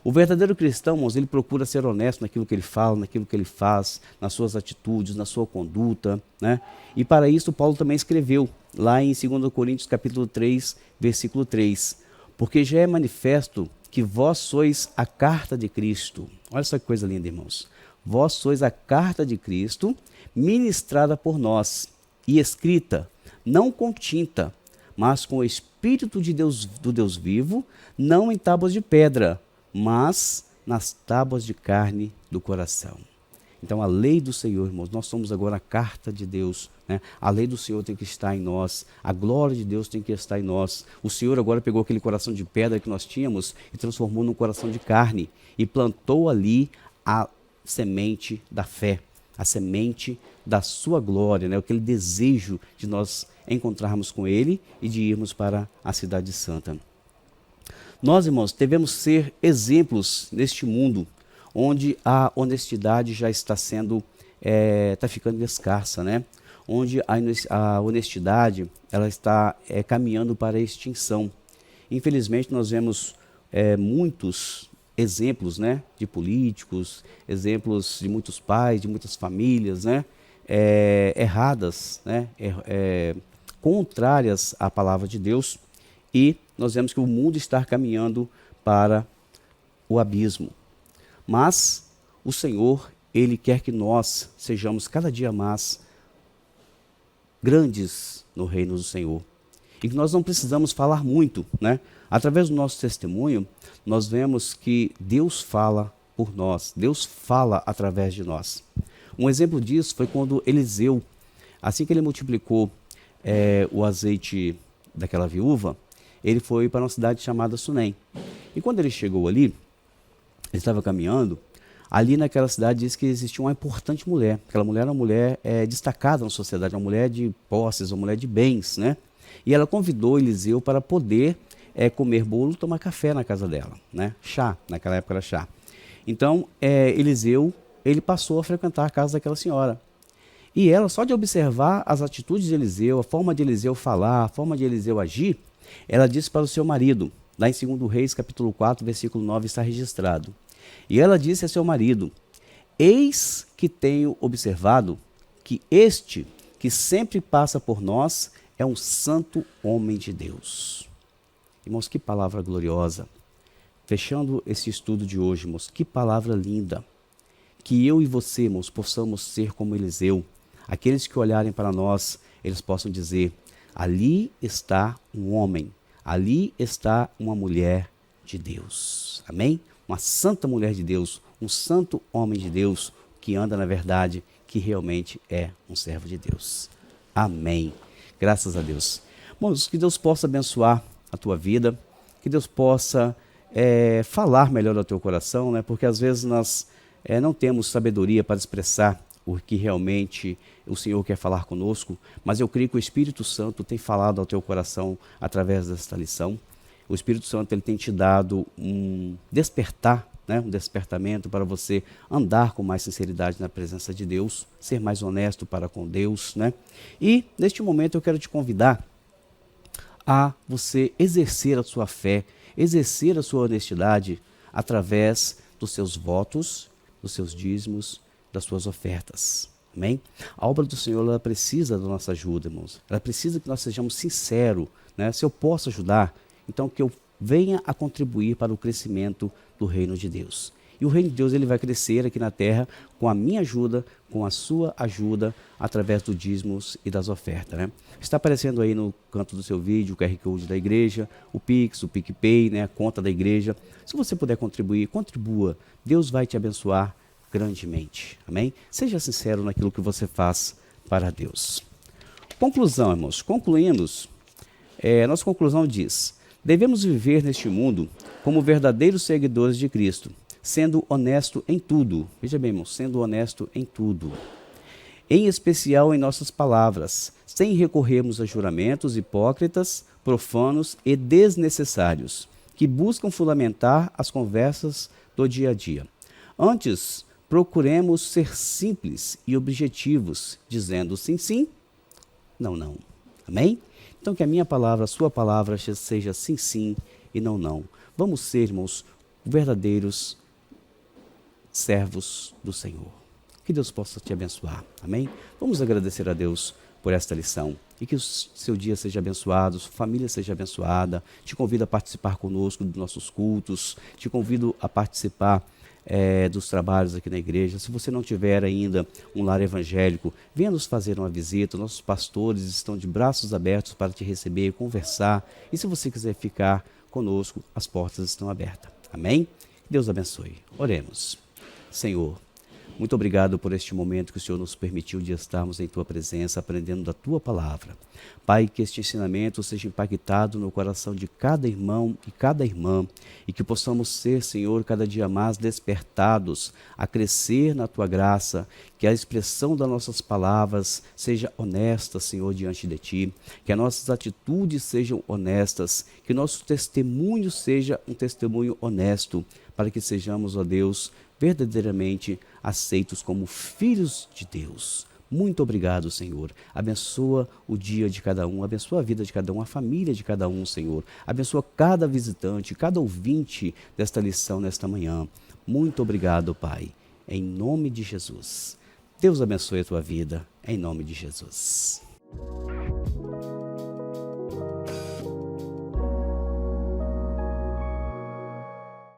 O verdadeiro cristão, irmãos, ele procura ser honesto naquilo que ele fala, naquilo que ele faz, nas suas atitudes, na sua conduta, né? E para isso Paulo também escreveu, lá em 2 Coríntios capítulo 3, versículo 3, porque já é manifesto que vós sois a carta de Cristo. Olha só que coisa linda, irmãos. Vós sois a carta de Cristo, ministrada por nós e escrita, não com tinta, mas com o Espírito de Deus, do Deus vivo, não em tábuas de pedra, mas nas tábuas de carne do coração. Então a lei do Senhor, irmãos, nós somos agora a carta de Deus, né? A lei do Senhor tem que estar em nós, a glória de Deus tem que estar em nós. O Senhor agora pegou aquele coração de pedra que nós tínhamos e transformou num coração de carne e plantou ali a semente da fé, a semente da sua glória, né? Aquele desejo de nós encontrarmos com Ele e de irmos para a Cidade Santa. Nós, irmãos, devemos ser exemplos neste mundo onde a honestidade já está está ficando escassa, né? Onde a honestidade ela está caminhando para a extinção. Infelizmente, nós vemos muitos exemplos, né, de políticos, exemplos de muitos pais, de muitas famílias, né, erradas, né, contrárias à palavra de Deus, e nós vemos que o mundo está caminhando para o abismo. Mas o Senhor, Ele quer que nós sejamos cada dia mais grandes no reino do Senhor. E que nós não precisamos falar muito, né? Através do nosso testemunho, nós vemos que Deus fala por nós, Deus fala através de nós. Um exemplo disso foi quando Eliseu, assim que ele multiplicou o azeite daquela viúva, ele foi para uma cidade chamada Sunem. E quando ele chegou ali, ele estava caminhando, ali naquela cidade diz que existia uma importante mulher. Aquela mulher era uma mulher destacada na sociedade, uma mulher de posses, uma mulher de bens, né? E ela convidou Eliseu para poder comer bolo e tomar café na casa dela, né? Chá, naquela época era chá. Então, Eliseu, ele passou a frequentar a casa daquela senhora. E ela, só de observar as atitudes de Eliseu, a forma de Eliseu falar, a forma de Eliseu agir, ela disse para o seu marido, lá em 2 Reis, capítulo 4, versículo 9, está registrado. E ela disse a seu marido: eis que tenho observado que este, que sempre passa por nós, é um santo homem de Deus. Irmãos, que palavra gloriosa. Fechando esse estudo de hoje, irmãos, que palavra linda. Que eu e você, irmãos, possamos ser como Eliseu. Aqueles que olharem para nós, eles possam dizer: ali está um homem, ali está uma mulher de Deus. Amém? Uma santa mulher de Deus, um santo homem de Deus, que anda na verdade, que realmente é um servo de Deus. Amém. Graças a Deus. Irmãos, que Deus possa abençoar a tua vida, que Deus possa falar melhor ao teu coração, né? Porque às vezes nós não temos sabedoria para expressar o que realmente o Senhor quer falar conosco, mas eu creio que o Espírito Santo tem falado ao teu coração através desta lição. O Espírito Santo ele tem te dado um despertar, né? Um despertamento para você andar com mais sinceridade na presença de Deus, ser mais honesto para com Deus, né? E neste momento eu quero te convidar a você exercer a sua fé, exercer a sua honestidade através dos seus votos, dos seus dízimos, das suas ofertas. Amém? A obra do Senhor ela precisa da nossa ajuda, irmãos. Ela precisa que nós sejamos sinceros, né? Se eu posso ajudar, então que eu venha a contribuir para o crescimento do reino de Deus. E o reino de Deus ele vai crescer aqui na terra com a minha ajuda, com a sua ajuda, através dos dízimos e das ofertas, né? Está aparecendo aí no canto do seu vídeo o QR Code da igreja, o Pix, o PicPay, né? A conta da igreja. Se você puder contribuir, contribua. Deus vai te abençoar grandemente. Amém? Seja sincero naquilo que você faz para Deus. Conclusão, irmãos. Concluindo, nossa conclusão diz: devemos viver neste mundo como verdadeiros seguidores de Cristo, sendo honesto em tudo. Veja bem, irmãos, sendo honesto em tudo. Em especial em nossas palavras, sem recorrermos a juramentos hipócritas, profanos e desnecessários, que buscam fundamentar as conversas do dia a dia. Antes, procuremos ser simples e objetivos, dizendo sim, sim, não, não. Amém? Então que a minha palavra, a sua palavra seja sim, sim e não, não. Vamos ser, irmãos, verdadeiros servos do Senhor. Que Deus possa te abençoar. Amém? Vamos agradecer a Deus por esta lição. E que o seu dia seja abençoado, sua família seja abençoada. Te convido a participar conosco dos nossos cultos. Te convido a participar dos trabalhos aqui na igreja. Se você não tiver ainda um lar evangélico, venha nos fazer uma visita. Nossos pastores estão de braços abertos para te receber, conversar. E se você quiser ficar conosco, as portas estão abertas. Amém? Deus abençoe. Oremos. Senhor, Muito obrigado por este momento que o Senhor nos permitiu de estarmos em Tua presença, aprendendo da Tua palavra. Pai, que este ensinamento seja impactado no coração de cada irmão e cada irmã e que possamos ser, Senhor, cada dia mais despertados a crescer na Tua graça, que a expressão das nossas palavras seja honesta, Senhor, diante de Ti, que as nossas atitudes sejam honestas, que nosso testemunho seja um testemunho honesto, para que sejamos, ó Deus, verdadeiramente aceitos como filhos de Deus. Muito obrigado, Senhor. Abençoa o dia de cada um, abençoa a vida de cada um, a família de cada um, Senhor. Abençoa cada visitante, cada ouvinte desta lição nesta manhã. Muito obrigado, Pai. Em nome de Jesus. Deus abençoe a tua vida, em nome de Jesus.